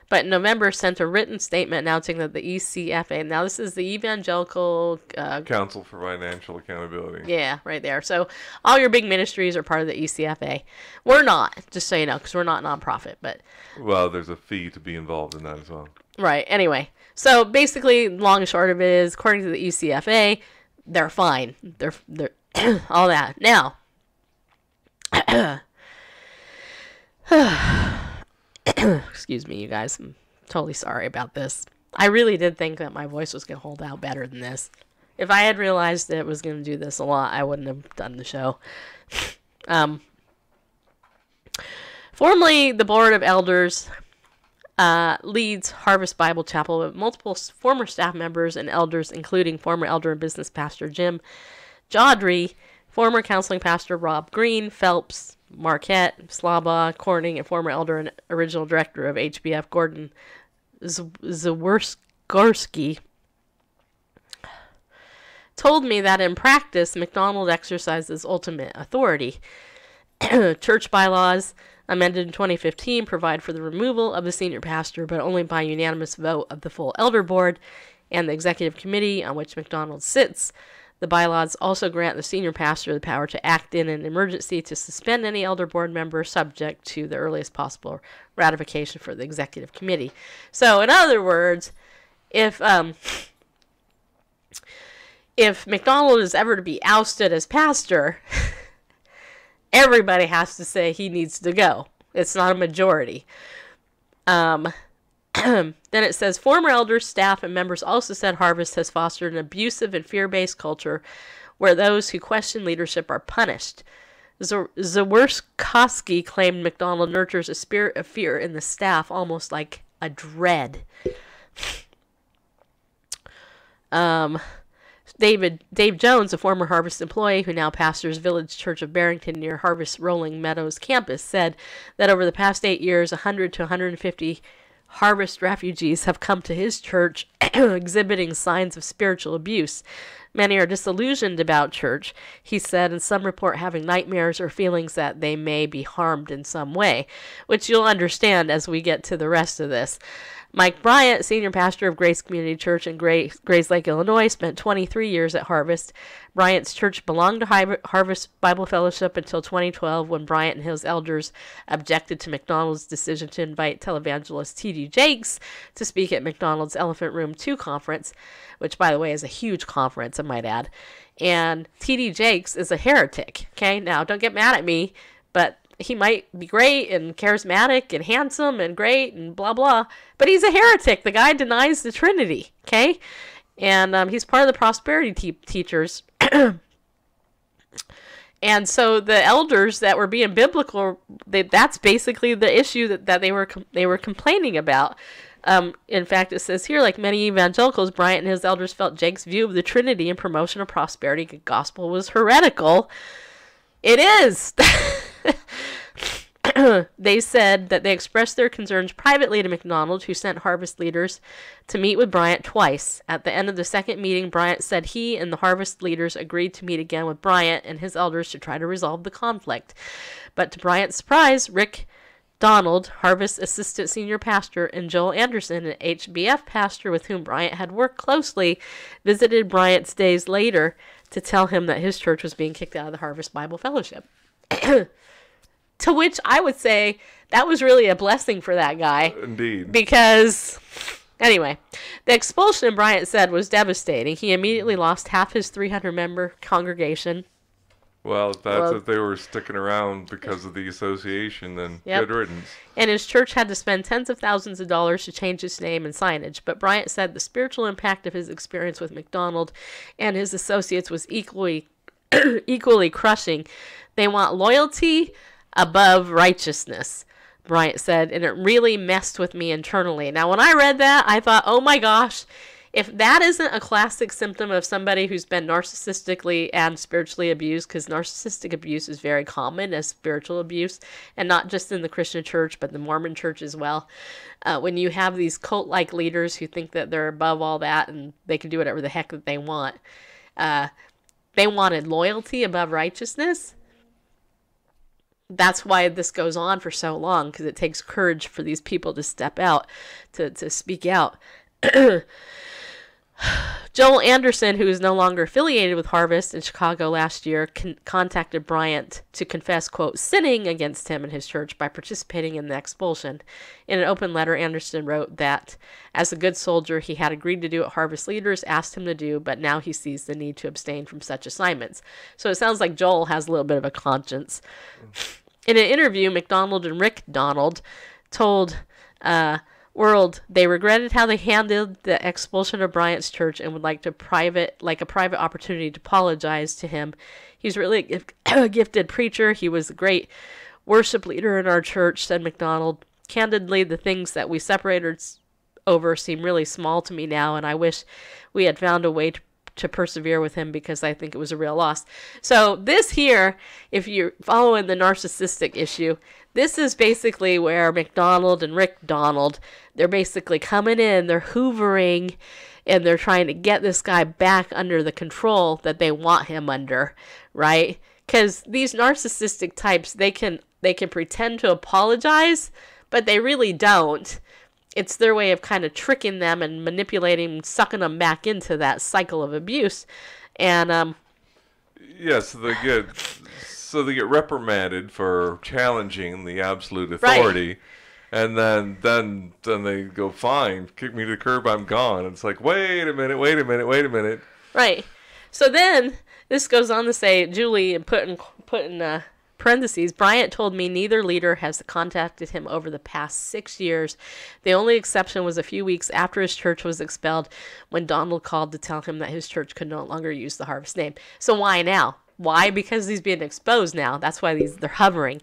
but in November sent a written statement announcing that the ECFA, now this is the Evangelical Council for Financial Accountability. Yeah, right there. So all your big ministries are part of the ECFA. We're not, just so you know, because we're not nonprofit. But well, there's a fee to be involved in that as well. Right. Anyway, so basically, long and short of it is, according to the ECFA, they're fine. They're all that. Now, excuse me, you guys. I'm totally sorry about this. I really did think that my voice was going to hold out better than this. If I had realized that it was going to do this a lot, I wouldn't have done the show. Formerly, the Board of Elders leads Harvest Bible Chapel with multiple former staff members and elders, including former elder and business pastor Jim Jawdry, former counseling pastor Rob Green, Phelps, Marquette, Slaba, Corning, and former elder and original director of HBF, Gordon Zaworski, told me that in practice, McDonald exercises ultimate authority. Church bylaws, amended in 2015, provide for the removal of the senior pastor, but only by unanimous vote of the full elder board and the executive committee on which McDonald sits. The bylaws also grant the senior pastor the power to act in an emergency to suspend any elder board member subject to the earliest possible ratification for the executive committee. So, in other words, if if McDonald is ever to be ousted as pastor, everybody has to say he needs to go. It's not a majority. Then it says, former elders, staff, and members also said Harvest has fostered an abusive and fear-based culture where those who question leadership are punished. Zaworski claimed McDonald nurtures a spirit of fear in the staff, almost like a dread. Dave Jones, a former Harvest employee who now pastors Village Church of Barrington near Harvest Rolling Meadows campus, said that over the past 8 years, 100 to 150 Harvest refugees have come to his church exhibiting signs of spiritual abuse. Many are disillusioned about church, he said, and some report having nightmares or feelings that they may be harmed in some way, which you'll understand as we get to the rest of this. Mike Bryant, senior pastor of Grace Community Church in Grays Lake, Illinois, spent 23 years at Harvest. Bryant's church belonged to Harvest Bible Fellowship until 2012, when Bryant and his elders objected to McDonald's decision to invite televangelist T.D. Jakes to speak at McDonald's Elephant Room 2 conference, which, by the way, is a huge conference, I might add. And T.D. Jakes is a heretic, okay? Now, don't get mad at me, but he might be great and charismatic and handsome and great and blah, blah, but he's a heretic. The guy denies the Trinity, okay? And he's part of the prosperity teachers. And so the elders that were being biblical, that's basically the issue that they were complaining about. In fact, it says here, like many evangelicals, Bryant and his elders felt Jake's view of the Trinity and promotion of prosperity gospel was heretical. It is. They said that they expressed their concerns privately to McDonald, who sent Harvest leaders to meet with Bryant twice. At the end of the second meeting, Bryant said he and the Harvest leaders agreed to meet again with Bryant and his elders to try to resolve the conflict. But to Bryant's surprise, Rick Donald, Harvest assistant senior pastor, and Joel Anderson, an HBF pastor with whom Bryant had worked closely, visited Bryant days later to tell him that his church was being kicked out of the Harvest Bible Fellowship. To which I would say that was really a blessing for that guy. Indeed. Because, anyway, the expulsion, Bryant said, was devastating. He immediately lost half his 300-member congregation. Well, if they were sticking around because of the association, then good riddance. And his church had to spend tens of thousands of dollars to change its name and signage. But Bryant said the spiritual impact of his experience with McDonald and his associates was equally crushing. They want loyalty above righteousness, Bryant said, and it really messed with me internally. Now, when I read that, I thought, oh my gosh, if that isn't a classic symptom of somebody who's been narcissistically and spiritually abused, because narcissistic abuse is very common as spiritual abuse, and not just in the Christian church, but the Mormon church as well. When you have these cult-like leaders who think that they're above all that and they can do whatever the heck that they want, they wanted loyalty above righteousness. That's why this goes on for so long, because it takes courage for these people to step out, to speak out. Joel Anderson, who is no longer affiliated with Harvest in Chicago last year, contacted Bryant to confess, quote, sinning against him and his church by participating in the expulsion. In an open letter, Anderson wrote that, as a good soldier, he had agreed to do what Harvest leaders asked him to do, but now he sees the need to abstain from such assignments. So it sounds like Joel has a little bit of a conscience. In an interview, McDonald and Rick Donald told World they regretted how they handled the expulsion of Bryant's church and would like a private opportunity to apologize to him. He's really a gifted preacher. He was a great worship leader in our church, said McDonald. Candidly, the things that we separated over seem really small to me now, and I wish we had found a way to persevere with him because I think it was a real loss. So this here, if you're following the narcissistic issue, this is basically where McDonald and Rick Donald, they're basically coming in, they're hoovering, and they're trying to get this guy back under the control that they want him under, right? Because these narcissistic types, they can pretend to apologize, but they really don't. It's their way of kind of tricking them and manipulating, sucking them back into that cycle of abuse. And so they get reprimanded for challenging the absolute authority, right. And then they go, fine, kick me to the curb, I'm gone. It's like, wait a minute. Right. So then, this goes on to say, Julie, and put in parentheses, Bryant told me neither leader has contacted him over the past 6 years. The only exception was a few weeks after his church was expelled when Donald called to tell him that his church could no longer use the Harvest name. So why now? Why? Because he's being exposed now. That's why they're hovering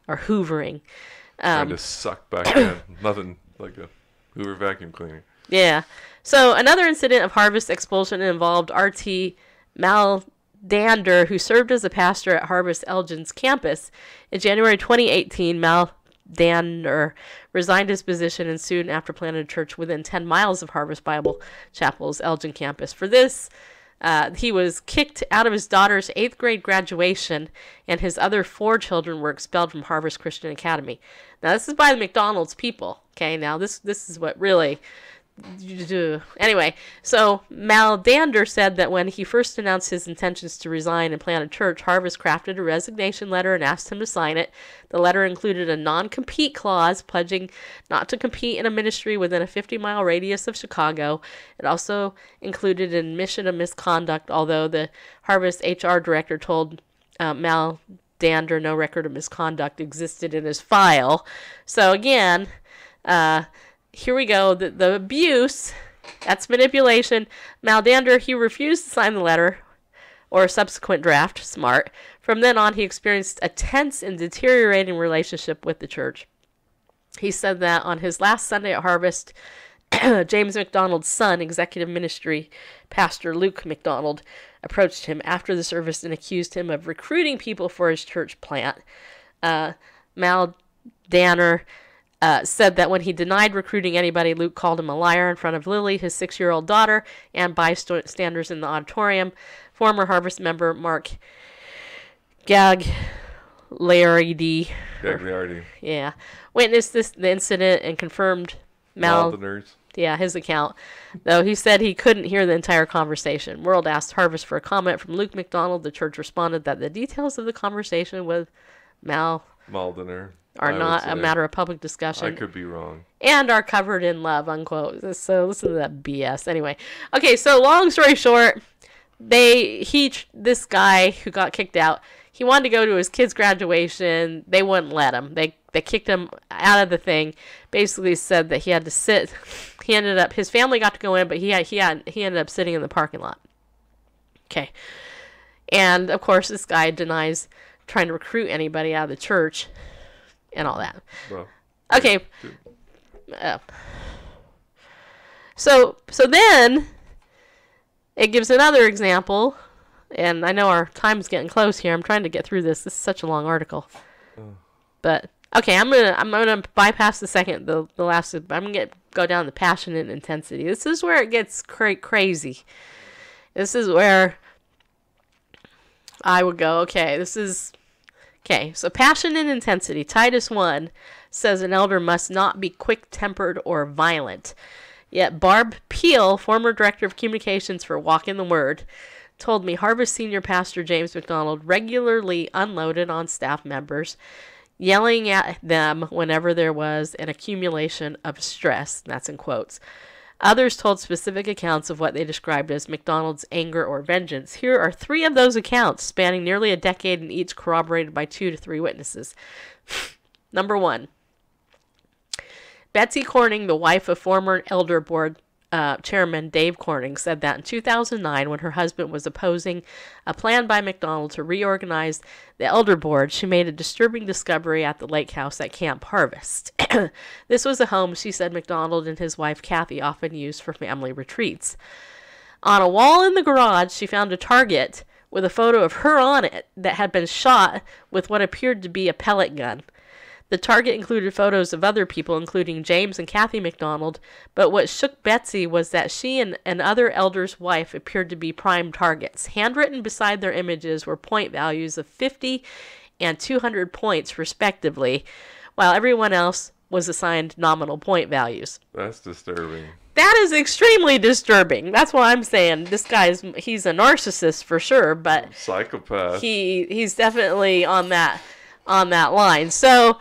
or hoovering. Trying to suck back in. Nothing like a Hoover vacuum cleaner. Yeah. So another incident of Harvest expulsion involved R.T. Maldander, who served as a pastor at Harvest Elgin's campus. In January 2018, Maldander resigned his position and soon after planted a church within 10 miles of Harvest Bible Chapel's Elgin campus. For this, he was kicked out of his daughter's 8th grade graduation, and his other 4 children were expelled from Harvest Christian Academy. Now, this is by the McDonald's people, okay? Now, this is what really... Anyway, so Maldander said that when he first announced his intentions to resign and plant a church, Harvest crafted a resignation letter and asked him to sign it. The letter included a non-compete clause pledging not to compete in a ministry within a 50-mile radius of Chicago. It also included an admission of misconduct, although the Harvest HR director told Maldander no record of misconduct existed in his file. So again, here we go. The abuse, that's manipulation. Maldander, he refused to sign the letter or a subsequent draft. Smart. From then on, he experienced a tense and deteriorating relationship with the church. He said that on his last Sunday at Harvest, James McDonald's son, executive ministry pastor Luke McDonald, approached him after the service and accused him of recruiting people for his church plant. Maldander said that when he denied recruiting anybody, Luke called him a liar in front of Lily, his 6-year-old daughter, and bystanders in the auditorium. Former Harvest member Mark Gagliardi witnessed the incident and confirmed his account, though he said he couldn't hear the entire conversation. World asked Harvest for a comment from Luke McDonald. The church responded that the details of the conversation with Maldander are not a matter of public discussion. I could be wrong. And are covered in love, unquote. So listen to that BS. Anyway. Okay, so long story short, this guy who got kicked out, he wanted to go to his kid's graduation. They wouldn't let him. They kicked him out of the thing. Basically said that he had to sit. His family got to go in, but he ended up sitting in the parking lot. Okay. And of course, this guy denies trying to recruit anybody out of the church and all that. Well, okay. So then it gives another example, and I know our time's getting close here. I'm trying to get through this. This is such a long article. But okay, I'm gonna bypass the last. I'm gonna go down the passion and intensity. This is where it gets crazy. This is where I would go. Okay, so passion and intensity. Titus 1 says an elder must not be quick-tempered or violent. Yet Barb Peel, former director of communications for Walk in the Word, told me Harvest senior pastor James McDonald regularly unloaded on staff members, yelling at them whenever there was an accumulation of stress. That's in quotes. Others told specific accounts of what they described as McDonald's anger or vengeance. Here are 3 of those accounts, spanning nearly a decade and each corroborated by 2 to 3 witnesses. Number 1. Betsy Corning, the wife of former Elder Board Chairman Dave Corning, said that in 2009, when her husband was opposing a plan by McDonald to reorganize the Elder Board, she made a disturbing discovery at the lake house at Camp Harvest. This was a home, she said, McDonald and his wife Kathy often used for family retreats. On a wall in the garage, she found a target with a photo of her on it that had been shot with what appeared to be a pellet gun. The target included photos of other people, including James and Kathy McDonald, but what shook Betsy was that she and another elder's wife appeared to be prime targets. Handwritten beside their images were point values of 50 and 200 points, respectively, while everyone else was assigned nominal point values. That's disturbing. That is extremely disturbing. That's what I'm saying. This he's a narcissist for sure, but psychopath. He's definitely on that line. So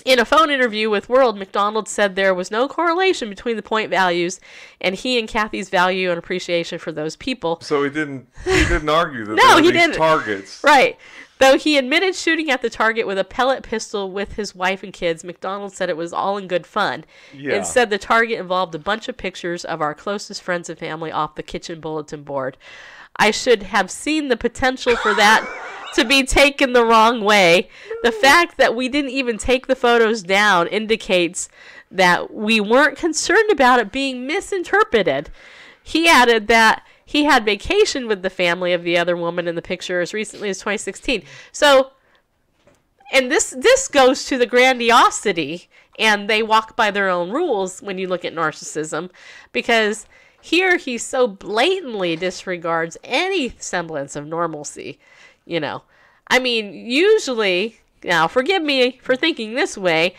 In a phone interview with World, McDonald said there was no correlation between the point values and he and Kathy's value and appreciation for those people. So he didn't argue that No, there were he these didn't. targets. Right. Though he admitted shooting at the target with a pellet pistol with his wife and kids, McDonald said it was all in good fun. Yeah. And said the target involved a bunch of pictures of our closest friends and family off the kitchen bulletin board. I should have seen the potential for that to be taken the wrong way. The fact that we didn't even take the photos down indicates that we weren't concerned about it being misinterpreted. He added that he had vacation with the family of the other woman in the picture as recently as 2016. So, and this goes to the grandiosity, and they walk by their own rules when you look at narcissism, because here he so blatantly disregards any semblance of normalcy. You know, I mean, usually, now forgive me for thinking this way,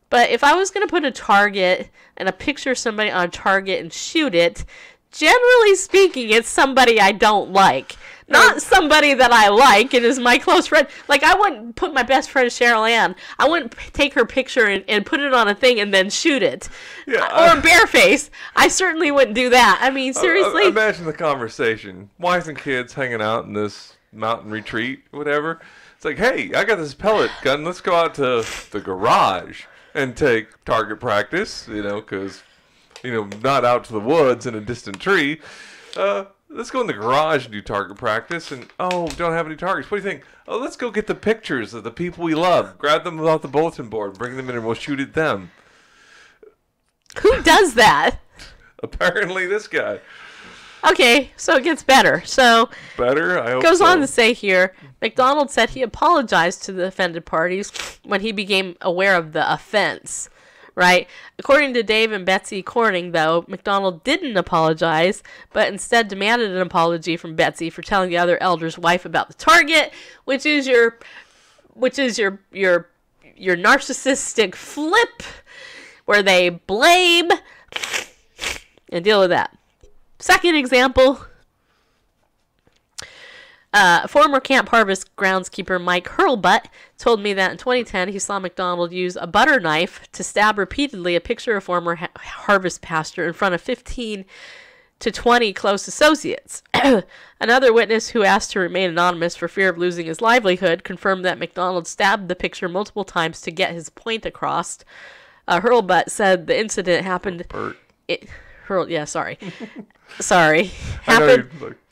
but if I was going to put a target and a picture of somebody on a target and shoot it, generally speaking, it's somebody I don't like. Not somebody that I like and is my close friend. Like, I wouldn't put my best friend Cheryl Ann, I wouldn't take her picture and put it on a thing and then shoot it. Yeah, or bareface. I certainly wouldn't do that. I mean, seriously. Imagine the conversation. Wives and kids hanging out in this mountain retreat, whatever. It's like, hey, I got this pellet gun. Let's go out to the garage and take target practice, because, not out to the woods in a distant tree. Let's go in the garage and do target practice. And, don't have any targets. What do you think? Oh, let's go get the pictures of the people we love. Grab them off the bulletin board. Bring them in and we'll shoot at them. Who does that? Apparently this guy. Okay, so it gets better. So Better? I hope goes so. on to say here, McDonald said he apologized to the offended parties when he became aware of the offense. Right? According to Dave and Betsy Corning, though, McDonald didn't apologize, but instead demanded an apology from Betsy for telling the other elder's wife about the target, which is your narcissistic flip, where they blame and deal with that. Second example, former Camp Harvest groundskeeper Mike Hurlbutt told me that in 2010 he saw McDonald use a butter knife to stab repeatedly a picture of former Harvest pastor in front of 15 to 20 close associates. Another witness who asked to remain anonymous for fear of losing his livelihood confirmed that McDonald stabbed the picture multiple times to get his point across. Hurlbutt said the incident happened... Sorry.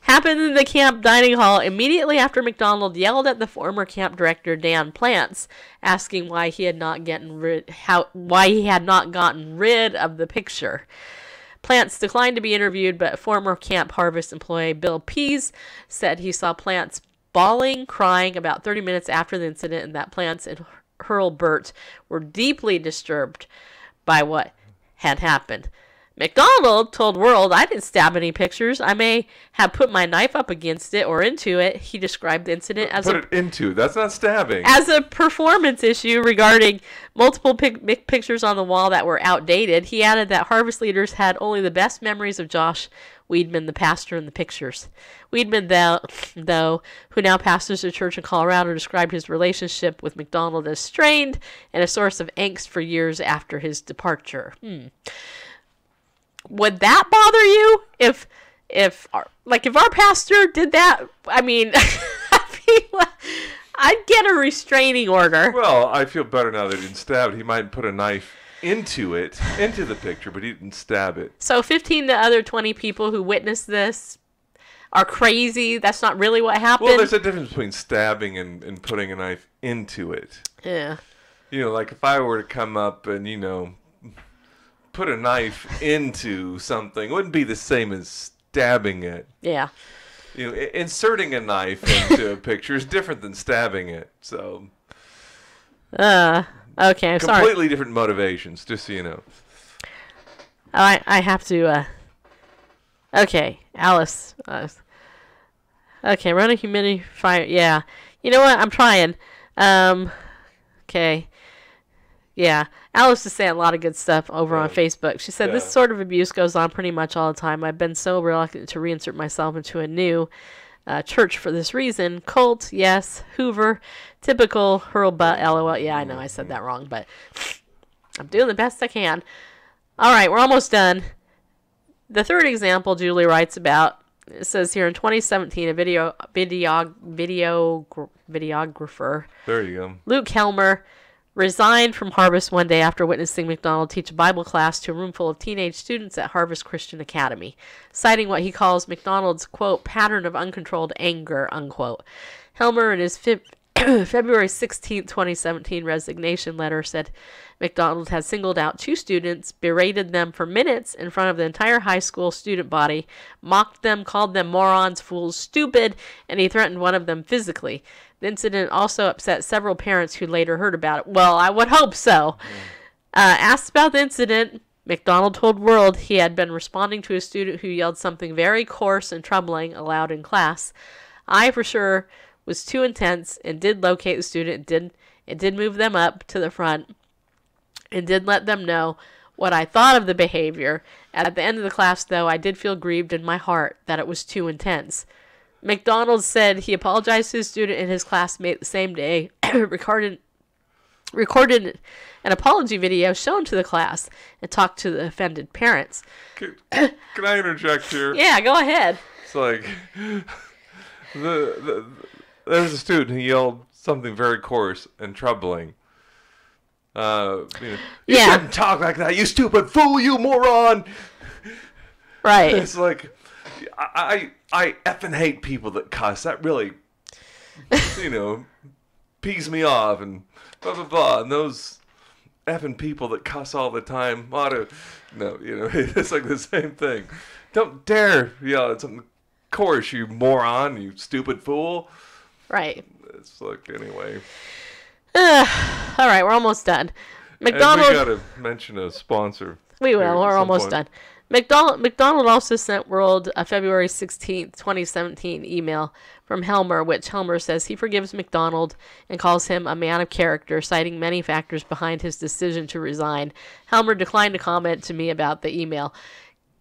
Happened in the camp dining hall immediately after McDonald yelled at the former camp director Dan Plants, asking why he had not gotten rid of the picture. Plants declined to be interviewed, but former Camp Harvest employee Bill Pease said he saw Plants bawling, crying about 30 minutes after the incident, and that Plants and Hurlburt were deeply disturbed by what had happened. McDonald told World, I didn't stab any pictures. I may have put my knife up against it or into it. He described the incident as that's not stabbing. As a performance issue regarding multiple pictures on the wall that were outdated. He added that Harvest leaders had only the best memories of Josh Weedman, the pastor, in the pictures. Weedman, though, who now pastors a church in Colorado, described his relationship with McDonald as strained and a source of angst for years after his departure. Would that bother you if our pastor did that? I mean, I'd get a restraining order. Well, I feel better now that he didn't stab it. He might put a knife into the picture, but he didn't stab it. So 15 to other 20 people who witnessed this are crazy. That's not really what happened. Well, there's a difference between stabbing and putting a knife into it. Yeah. Like if I were to come up and, put a knife into something, it wouldn't be the same as stabbing it. Yeah. Inserting a knife into a picture is different than stabbing it. So. Okay, I'm sorry. Completely different motivations, just so you know. I have to. Okay, Alice. Okay, run a humidifier. Yeah. You know what? I'm trying. Okay. Yeah. Alice is saying a lot of good stuff over on Facebook. She said, This sort of abuse goes on pretty much all the time. I've been so reluctant to reinsert myself into a new church for this reason. Cult, yes. Hoover, typical. Hurlbutt, LOL. Yeah, I know I said that wrong, but I'm doing the best I can. All right, we're almost done. The third example Julie writes about, it says here in 2017, a videographer, There you go. Luke Helmer, resigned from Harvest one day after witnessing McDonald teach a Bible class to a room full of teenage students at Harvest Christian Academy, citing what he calls McDonald's, quote, pattern of uncontrolled anger, unquote. Helmer, in his February 16, 2017 resignation letter, said McDonald had singled out 2 students, berated them for minutes in front of the entire high school student body, mocked them, called them morons, fools, stupid, and he threatened one of them physically. The incident also upset several parents who later heard about it. Well, I would hope so. Asked about the incident, McDonald told World he had been responding to a student who yelled something very coarse and troubling aloud in class. I, for sure, was too intense and did locate the student and did move them up to the front and did let them know what I thought of the behavior. At the end of the class, though, I did feel grieved in my heart that it was too intense. McDonald said he apologized to his student and his classmate the same day, recorded an apology video shown to the class, and talked to the offended parents. Can I interject here? Yeah, go ahead. It's like there's a student who yelled something very coarse and troubling. You shouldn't talk like that, you stupid fool, you moron. Right. It's like I effing hate people that cuss. That really, pees me off and blah blah blah. And those effing people that cuss all the time ought to, it's like the same thing. Don't dare yell at something coarse, you moron, you stupid fool. Right. It's like, anyway. All right, we're almost done. McDonald. And we gotta mention a sponsor. We will. We're almost done. McDonald also sent World a February 16th, 2017 email from Helmer, which Helmer says he forgives McDonald and calls him a man of character, citing many factors behind his decision to resign. Helmer declined to comment to me about the email,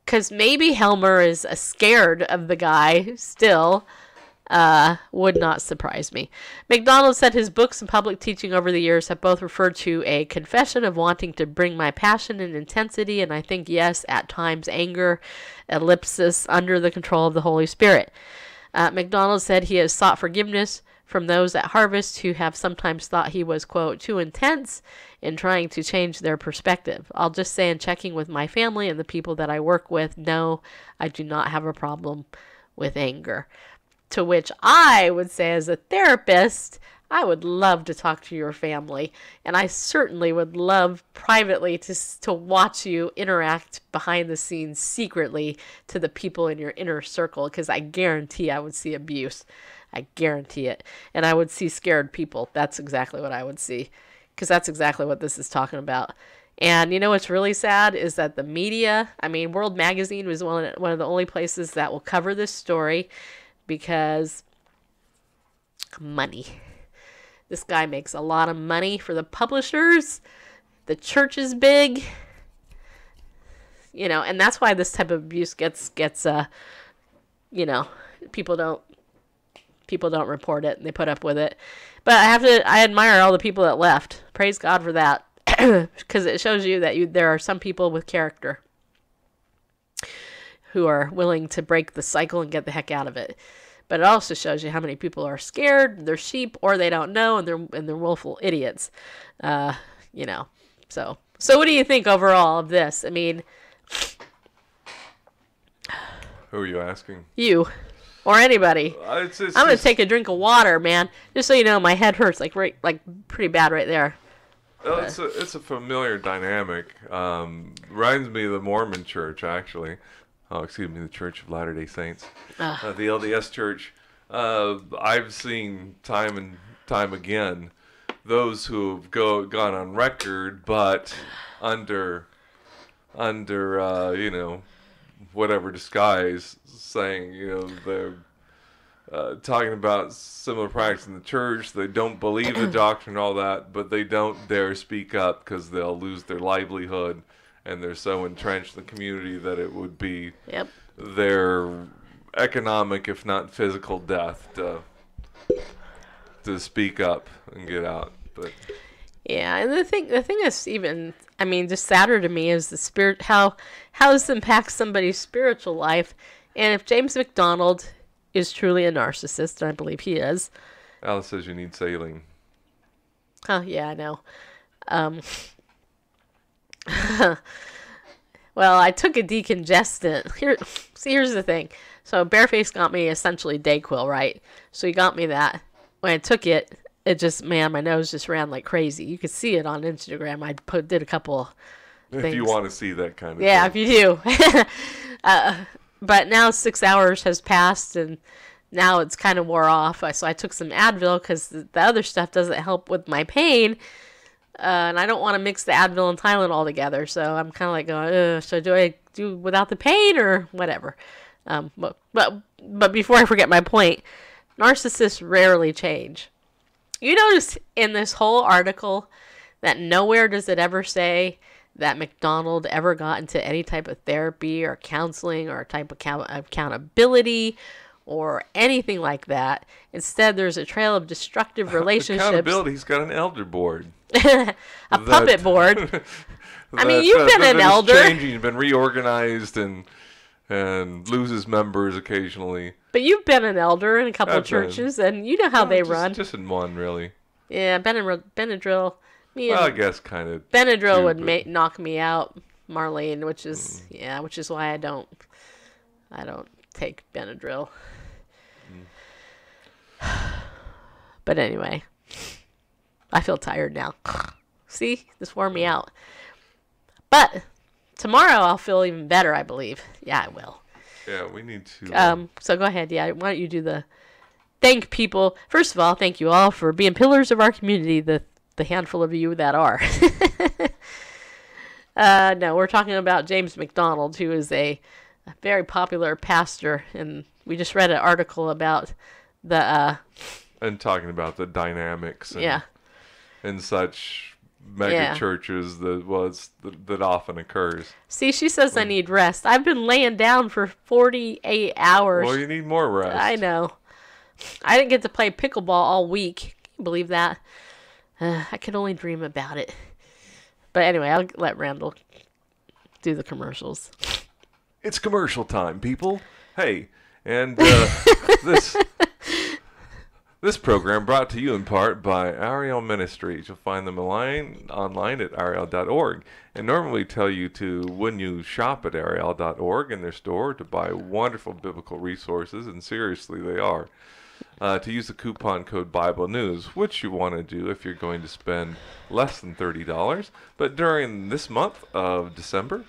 because maybe Helmer is scared of the guy still. Would not surprise me. McDonald said his books and public teaching over the years have both referred to a confession of wanting to bring my passion and intensity, and I think, yes, at times anger, ellipsis, under the control of the Holy Spirit. McDonald said he has sought forgiveness from those at Harvest who have sometimes thought he was, quote, too intense in trying to change their perspective. I'll just say in checking with my family and the people that I work with, no, I do not have a problem with anger. To which I would say, as a therapist, I would love to talk to your family, and I certainly would love privately to watch you interact behind the scenes secretly to the people in your inner circle, because I guarantee I would see abuse. I guarantee it. And I would see scared people. That's exactly what I would see, because that's exactly what this is talking about. And what's really sad is that the media, World Magazine was one of the only places that will cover this story, because money. This guy makes a lot of money for the publishers. The church is big. And that's why this type of abuse gets people don't report it and they put up with it. But I admire all the people that left. Praise God for that. Because it shows you that there are some people with character who are willing to break the cycle and get the heck out of it. But it also shows you how many people are scared, they're sheep, or they don't know, and they're willful idiots. So what do you think overall of this? Who are you asking? You. Or anybody. I'm going to take a drink of water, man. Just so you know, my head hurts pretty bad right there. Well, it's a familiar dynamic. Reminds me of the Mormon Church, actually. Oh, excuse me, the Church of Latter-day Saints. The LDS Church. I've seen time and time again those who have gone on record, but under whatever disguise, saying, they're talking about similar practice in the church. They don't believe the doctrine and all that, but they don't dare speak up because they'll lose their livelihood. And they're so entrenched in the community that it would be their economic, if not physical, death to speak up and get out. But Yeah, and the thing is even, I mean, just sadder to me is the spirit, how this impacts somebody's spiritual life. And if James McDonald is truly a narcissist, and I believe he is. Alice says you need saline. Oh, yeah, I know. Well, I took a decongestant. Here's the thing. So Bareface got me essentially Dayquil, right? So he got me that. When I took it, it just, man, my nose just ran like crazy. You could see it on Instagram. I did a couple If things. you want to see that kind of Yeah, thing. if you do. But now 6 hours has passed, and now it's kind of wore off. So I took some Advil because the other stuff doesn't help with my pain. And I don't want to mix the Advil and Tylenol together. So I'm kind of like going, so do I do without the pain or whatever? But before I forget my point, narcissists rarely change. You notice in this whole article that nowhere does it ever say that McDonald ever got into any type of therapy or counseling or type of accountability or anything like that. Instead, there's a trail of destructive relationships. Accountability, he's got an elder board. Puppet board. I mean, you've been an elder. Changing, been reorganized and loses members occasionally. But you've been an elder in a couple of I've been. churches, and you know how they run. Just in one, really. Yeah, Benadryl. Well, I guess kind of. Benadryl would knock me out, Marlene, which is which is why I don't take Benadryl. But anyway, I feel tired now. See, this wore me out. But tomorrow I'll feel even better, I believe. Yeah, I will. Yeah, we need to. So go ahead. Yeah, why don't you do the thank people? First of all, thank you all for being pillars of our community. The handful of you that are. No, we're talking about James McDonald, who is a very popular pastor, and we just read an article about the. And talking about the dynamics. And, Yeah. And such mega churches that often occurs. See, she says I need rest. I've been laying down for 48 hours. Well, you need more rest. I know. I didn't get to play pickleball all week. Can you believe that? I could only dream about it. But anyway, I'll let Randall do the commercials. It's commercial time, people. Hey, and this program brought to you in part by Ariel Ministries. You'll find them online at ariel.org. And normally tell you to, when you shop at ariel.org in their store, to buy wonderful biblical resources, and seriously, they are. To use the coupon code Bible News, which you want to do if you're going to spend less than $30. But during this month of December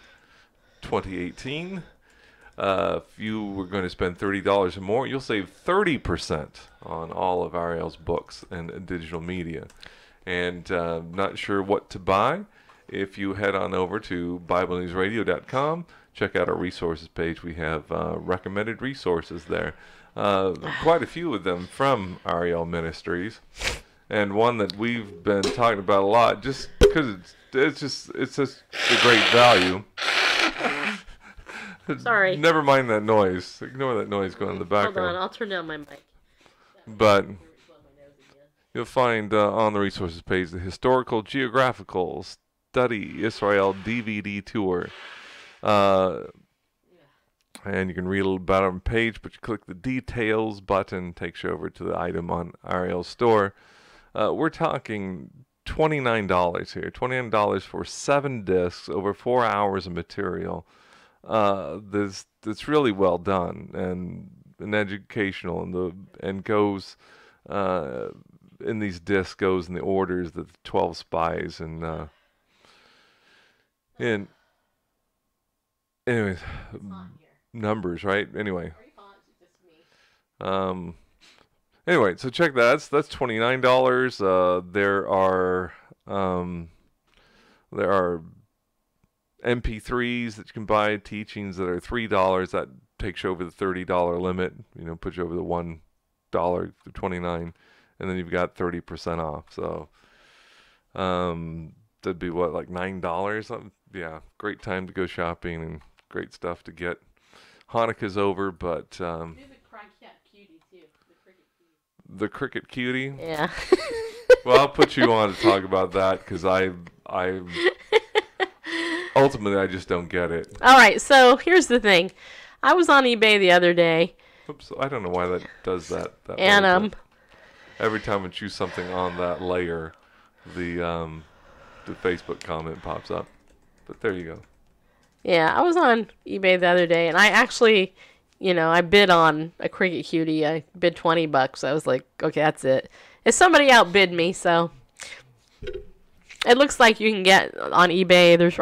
2018, if you were going to spend $30 or more, you'll save 30% on all of Ariel's books and digital media. And not sure what to buy? If you head on over to BibleNewsRadio.com, check out our resources page. We have recommended resources there. Quite a few of them from Ariel Ministries, and one that we've been talking about a lot, just because it's just a great value. Sorry. Never mind that noise. Ignore that noise going in the Hold background. on, I'll turn down my mic. But you'll find on the resources page the Historical Geographical Study Israel DVD tour. And you can read a little about it on the page, but you click the details button, takes you over to the item on Ariel's store. We're talking $29 here. $29 for 7 discs, over 4 hours of material. That's really well done and educational, and goes in these discs, goes in the orders, the 12 spies, and anyways, numbers, right? Anyway, anyway, so check that. That's $29. There are MP3s that you can buy, teachings that are $3. That takes you over the $30 limit. Puts you over the $1 to $29, and then you've got 30% off. So that'd be like $9. Yeah, great time to go shopping and great stuff to get. Hanukkah's over, but the cricket cutie. Yeah. Well, I'll put you on to talk about that because I ultimately I just don't get it. All right, so here's the thing. I was on eBay the other day. Oops, I don't know why that does that. And way, but every time I choose something on that layer, the Facebook comment pops up. But there you go. Yeah, I was on eBay the other day, and I actually, I bid on a cricket cutie. I bid $20. I was like, okay, that's it. If somebody outbid me, so it looks like you can get on eBay. There's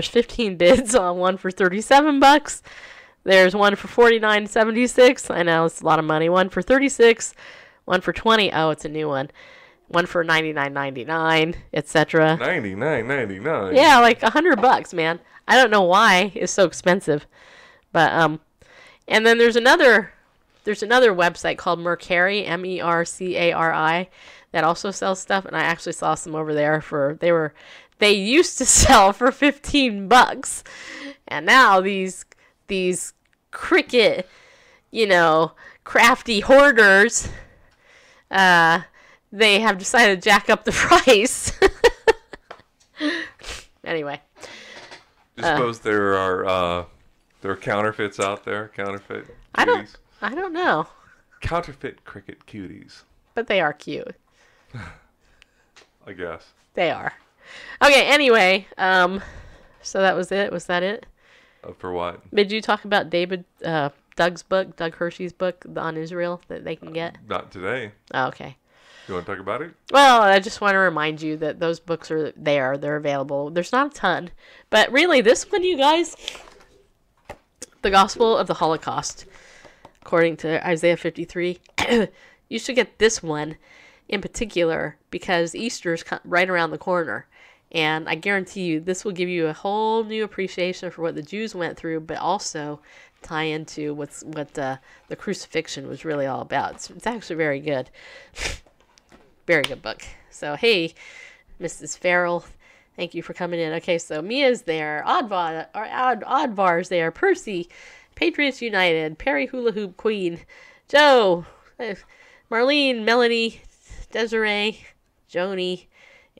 15 bids on one for $37. There's one for $49.76. I know it's a lot of money. One for $36. One for $20. Oh, it's a new one. One for $99.99, etc. $99.99. Yeah, like $100, man. I don't know why it's so expensive, but and then there's another website called Mercari, Mercari, that also sells stuff, and I actually saw some over there they used to sell for $15, and now these cricket, crafty hoarders, they have decided to jack up the price. Anyway. I suppose there are counterfeits out there. Counterfeit cuties. I don't know. Counterfeit cricket cuties. But they are cute. I guess. They are. Okay, anyway, so that was it. Was that it? For what? Did you talk about Doug Hershey's book on Israel that they can get? Not today. Oh, okay. You want to talk about it? Well, I just want to remind you that those books are there. They're available. There's not a ton. But really, this one, you guys, The Gospel of the Holocaust, according to Isaiah 53, you should get this one in particular because Easter's right around the corner. And I guarantee you, this will give you a whole new appreciation for what the Jews went through, but also tie into what the crucifixion was really all about. It's actually very good. Very good book. So, hey, Mrs. Farrell, thank you for coming in. Okay, so Mia's there, Oddvar's there, Percy, Patriots United, Perry Hula Hoop Queen, Joe, Marlene, Melanie, Desiree, Joni,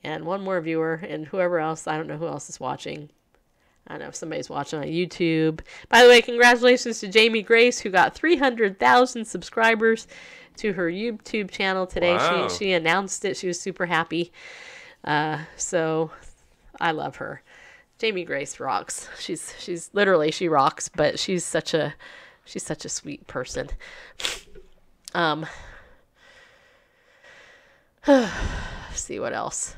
and one more viewer, and whoever else. I don't know who else is watching. I don't know if somebody's watching on YouTube. By the way, congratulations to Jamie Grace, who got 300,000 subscribers to her YouTube channel today. Wow. She announced it. She was super happy. So I love her. Jamie Grace rocks. She's literally, she rocks, but she's such a sweet person. Let's see what else.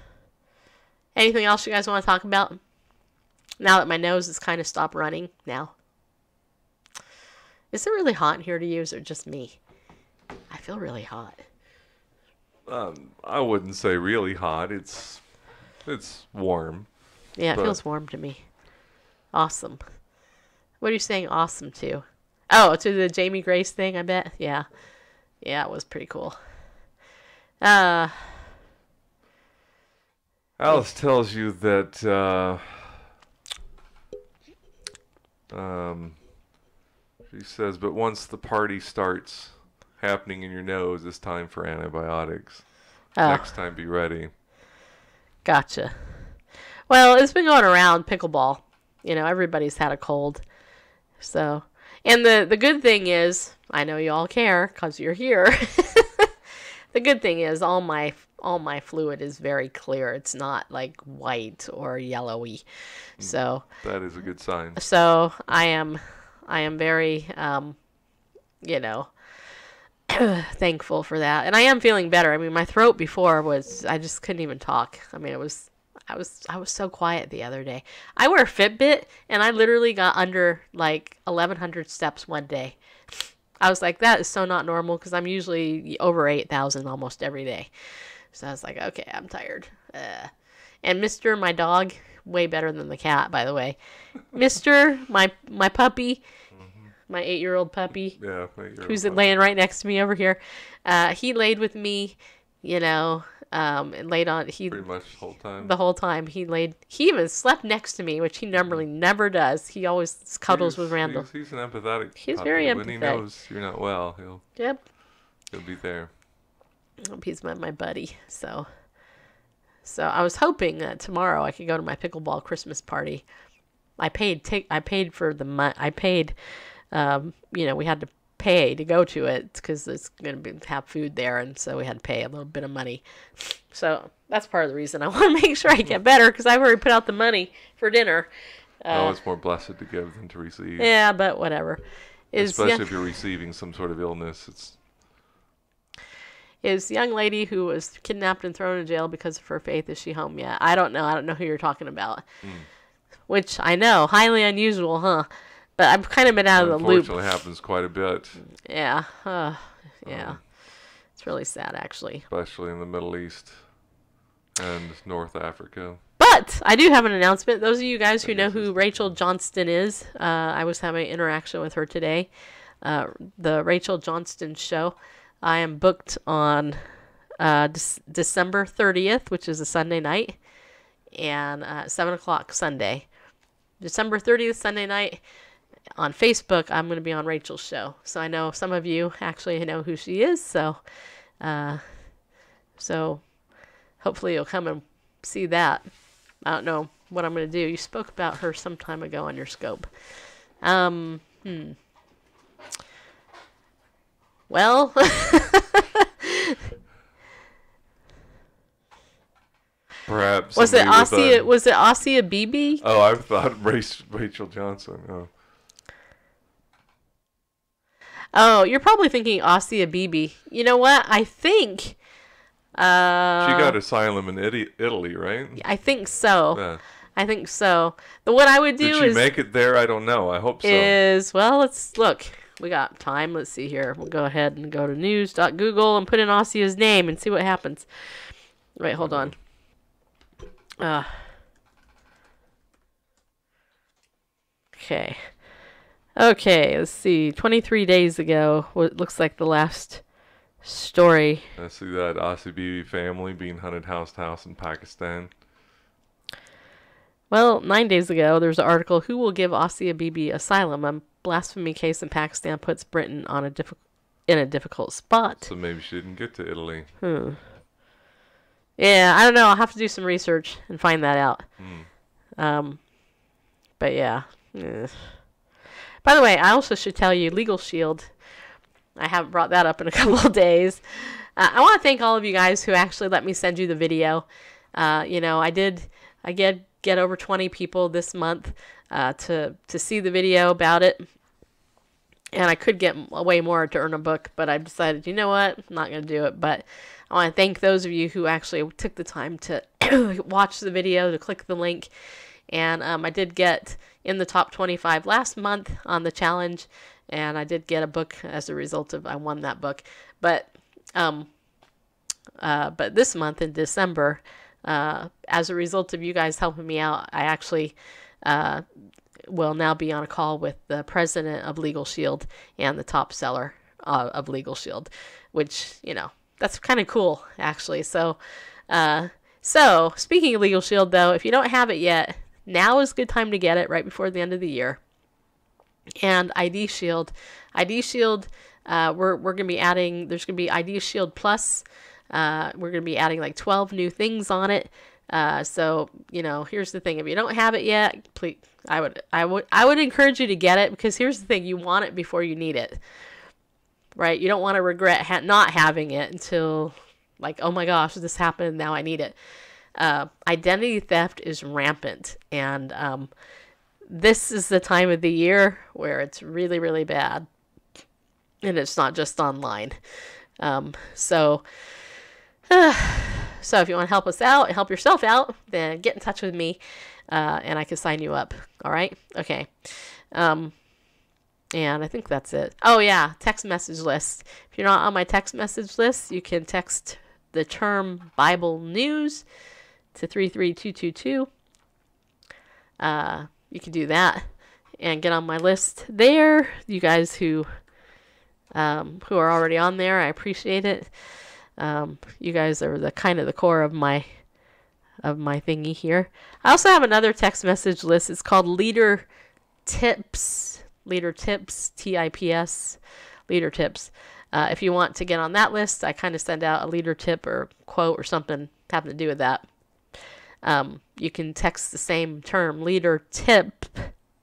Anything else you guys want to talk about? Now that my nose has kind of stopped running now. Is it really hot in here to you, or is it just me? I feel really hot. I wouldn't say really hot. It's warm. Yeah, it feels warm to me. Awesome. What are you saying awesome to? Oh, to the Jamie Grace thing, I bet. Yeah. Yeah, it was pretty cool. Alice tells you that she says, but once the party starts happening in your nose, it's time for antibiotics. Oh. Next time, be ready. Gotcha. Well, it's been going around pickleball. Everybody's had a cold. So, and the good thing is, I know you all care because you're here. The good thing is all my fluid is very clear. It's not like white or yellowy. So that is a good sign. So I am very thankful for that. And I am feeling better. I mean, my throat before was, I just couldn't even talk. I mean, I was so quiet the other day. I wear Fitbit and I literally got under like 1,100 steps one day. I was like, that is so not normal because I'm usually over 8,000 almost every day. So I was like, okay, I'm tired. And Mr., my dog, way better than the cat, by the way. Mr., my puppy, my 8-year-old puppy, yeah, who's laying right next to me over here. He laid with me, and laid on Pretty much the whole time. the whole time. He even slept next to me, which he normally never does. He always cuddles with Randall. He's an empathetic. He's puppy. very When he empathetic. knows you're not well, Yep. he'll be there. He's my buddy. So I was hoping that tomorrow I could go to my pickleball Christmas party. I paid for the I paid, we had to pay to go to it because it's going to have food there, and so we had to pay a little bit of money. So that's part of the reason I want to make sure I get better, because I've already put out the money for dinner. It's more blessed to give than to receive. Yeah, but whatever. Especially if you're receiving some sort of illness. Is the young lady who was kidnapped and thrown in jail because of her faith, is she home yet? I don't know. I don't know who you're talking about. Which I know, highly unusual, huh? But I've kind of been out of the loop. Unfortunately, happens quite a bit. Yeah. Yeah. It's really sad, actually. Especially in the Middle East and North Africa. But I do have an announcement. Those of you guys who know who Rachel Johnston is, I was having an interaction with her today. The Rachel Johnston show. I am booked on December 30th, which is a Sunday night, and 7 o'clock Sunday. December 30th, Sunday night. On Facebook, I'm going to be on Rachel's show. So I know some of you actually know who she is. So hopefully you'll come and see that. I don't know what I'm going to do. You spoke about her some time ago on your scope. Well, Perhaps was it somebody with Was it Aussie BB? Oh, I thought Rachel Johnson. Oh, you're probably thinking Aussie BB. You know what? I think. She got asylum in Italy, right? I think so. Yeah. I think so. But what I would do Did she make it there? I don't know. I hope so. Well, let's look. We got time. Let's see here. We'll go ahead and go to news.google and put in Aussia's name and see what happens. Wait, hold on. Okay. Okay, let's see. 23 days ago, what looks like the last story. I see that Aussie BB family being hunted house to house in Pakistan. Well, 9 days ago, there's an article, Who Will Give Aussie BB Asylum? A blasphemy case in Pakistan puts Britain on in a difficult spot. So maybe she didn't get to Italy. Yeah, I don't know. I'll have to do some research and find that out. But yeah. By the way, I also should tell you, Legal Shield, I haven't brought that up in a couple of days. I want to thank all of you guys who actually let me send you the video. I get over 20 people this month to see the video about it. And I could get way more to earn a book, but I decided, you know what, I'm not going to do it. But I want to thank those of you who actually took the time to watch the video, to click the link. And I did get in the top 25 last month on the challenge, and I did get a book as a result of I won that book. But this month in December, as a result of you guys helping me out, I actually will now be on a call with the president of Legal Shield and the top seller of Legal Shield, which, that's kind of cool, actually. So speaking of Legal Shield, though, if you don't have it yet, now is a good time to get it, right before the end of the year. And ID Shield, we're going to be adding, there's going to be ID Shield Plus. We're going to be adding like 12 new things on it. So, here's the thing. If you don't have it yet, please, I would encourage you to get it, because here's the thing. You want it before you need it, right? You don't want to regret not having it until like, oh my gosh, this happened. Now I need it. Identity theft is rampant. And, this is the time of the year where it's really, really bad. And it's not just online. So if you want to help us out and help yourself out, then get in touch with me, and I can sign you up. All right? Okay. And I think that's it. Oh, yeah, text message list. If you're not on my text message list, you can text the term Bible News to 33222. You can do that and get on my list there. You guys who are already on there, I appreciate it. You guys are the kind of the core of my thingy here. I also have another text message list. It's called Leader Tips. Leader Tips, TIPS, Leader Tips. If you want to get on that list, I kind of send out a leader tip or quote or something having to do with that. You can text the same term, Leader Tips,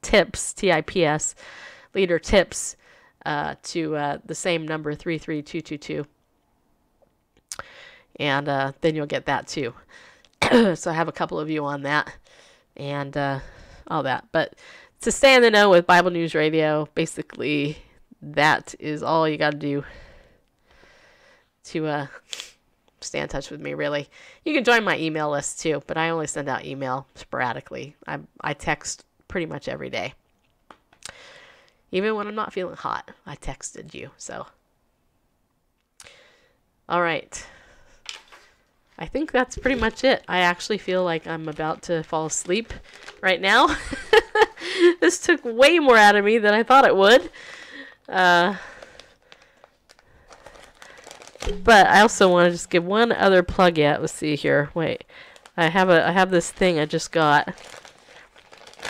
TIPS, Leader Tips, to the same number, 33222. And then you'll get that too. So I have a couple of you on that and all that. But to stay in the know with Bible News Radio, basically that is all you got to do to stay in touch with me, really. You can join my email list too, but I only send out email sporadically. I text pretty much every day. Even when I'm not feeling hot, I texted you. So, all right. I think that's pretty much it. I actually feel like I'm about to fall asleep right now. This took way more out of me than I thought it would. But I also want to just give one other plug yet. Let's see here. Wait. I have this thing I just got.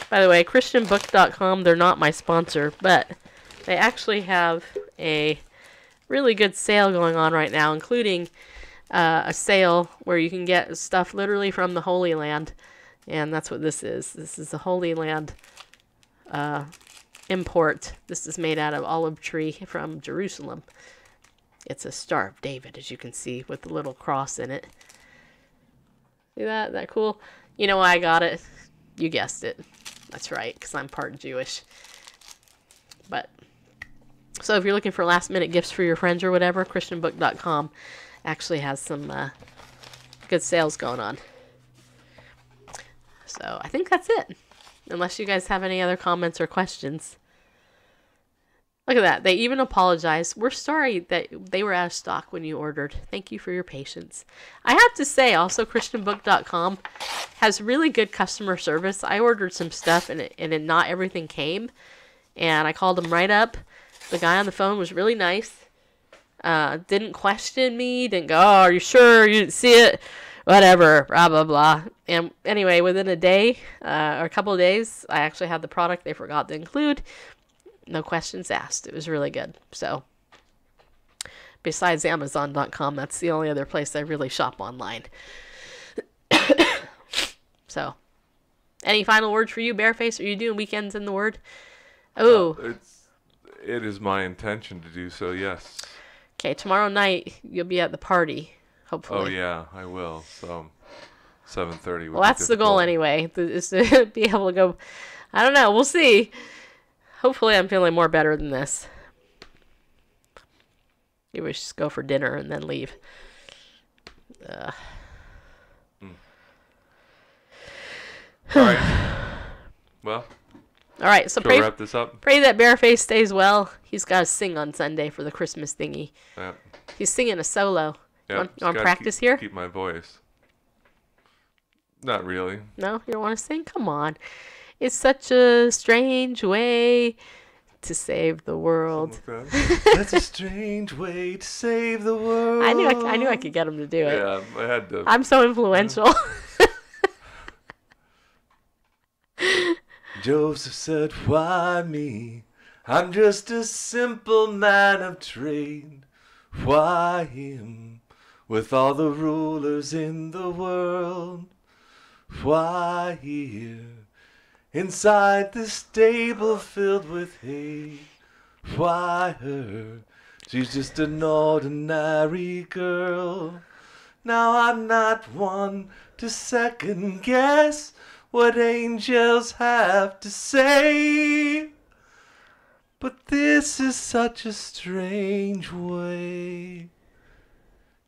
By the way, christianbook.com, they're not my sponsor, but they actually have a really good sale going on right now, including a sale where you can get stuff literally from the Holy Land. And that's what this is. This is the Holy Land import. This is made out of olive tree from Jerusalem. It's a Star of David, as you can see, with the little cross in it. See that? Isn't that cool? You know why I got it? You guessed it. That's right, because I'm part Jewish. But, so if you're looking for last-minute gifts for your friends or whatever, christianbook.com actually has some good sales going on. So I think that's it. Unless you guys have any other comments or questions. Look at that. They even apologized. We're sorry that they were out of stock when you ordered. Thank you for your patience. I have to say also christianbook.com has really good customer service. I ordered some stuff and not everything came. And I called them right up. The guy on the phone was really nice. Didn't question me. Didn't go, oh, are you sure you didn't see it? Whatever, blah, blah, blah. And anyway, within a day or a couple of days, I actually had the product they forgot to include. No questions asked. It was really good. So, besides Amazon.com, that's the only other place I really shop online. So, any final words for you, Bareface? Are you doing weekends in the Word? Oh. It is my intention to do so, yes. Okay, tomorrow night you'll be at the party, hopefully. Oh, yeah, I will. So, 7:30. Well, that's the goal anyway, is to be able to go. I don't know. We'll see. Hopefully I'm feeling more better than this. Maybe we should just go for dinner and then leave. All right. Well. All right, so wrap this up? Pray that Bareface stays well. He's got to sing on Sunday for the Christmas thingy. Yeah. He's singing a solo. Yeah, you want to practice here? Keep my voice. Not really. No? You don't want to sing? Come on. It's such a strange way to save the world. Like that. That's a strange way to save the world. I knew I could get him to do it. Yeah, I had to. I'm so influential. Joseph said, why me? I'm just a simple man of trade. Why him? With all the rulers in the world. Why here? Inside the stable filled with hay. Why her? She's just an ordinary girl. Now I'm not one to second guess what angels have to say. But this is such a strange way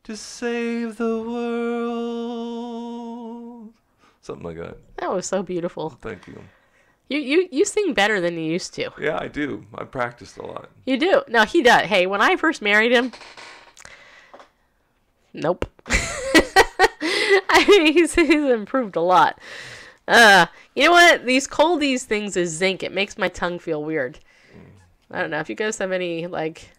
to save the world. Something like that. That was so beautiful. Thank you. You sing better than you used to. Yeah, I do. I practiced a lot. You do. No, he does. Hey, when I first married him, nope. I mean, he's improved a lot. You know what? These things is zinc. It makes my tongue feel weird. I don't know if you guys have any like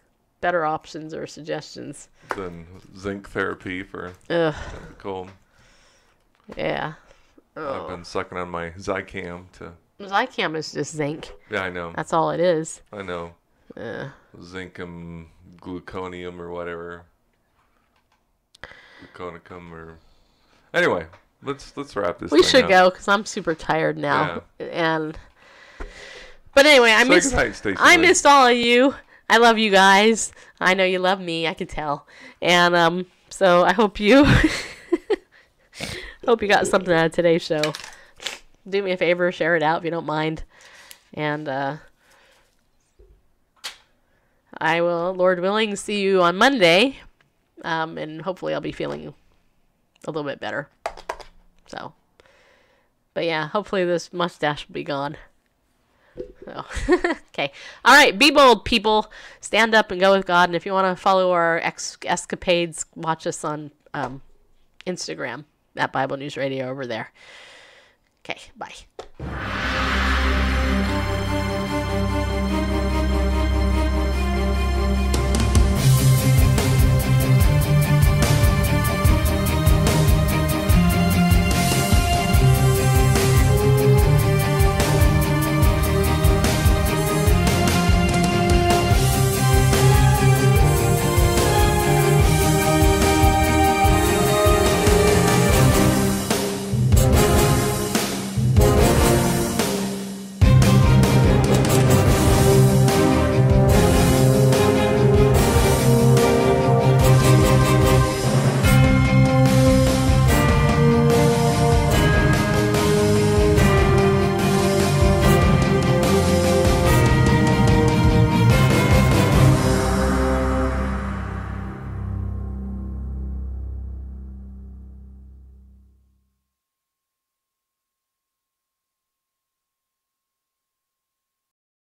better options or suggestions. Than zinc therapy for Ugh. the cold. Yeah. I've been sucking on my Zicam to. Zicam is just zinc. Yeah, I know. That's all it is. I know. Yeah. Zincum, gluconium, or whatever. Gluconicum, or anyway. Let's wrap this. We thing should up. go because I'm super tired now. But anyway, I missed all of you. I love you guys. I know you love me. I can tell. And so I hope you hope you got something out of today's show. Do me a favor, share it out if you don't mind. And I will, Lord willing, see you on Monday. And hopefully I'll be feeling a little bit better. So, but yeah, hopefully this mustache will be gone. So, okay. All right, be bold, people. Stand up and go with God. And if you want to follow our escapades, watch us on Instagram at Bible News Radio over there. Okay, bye.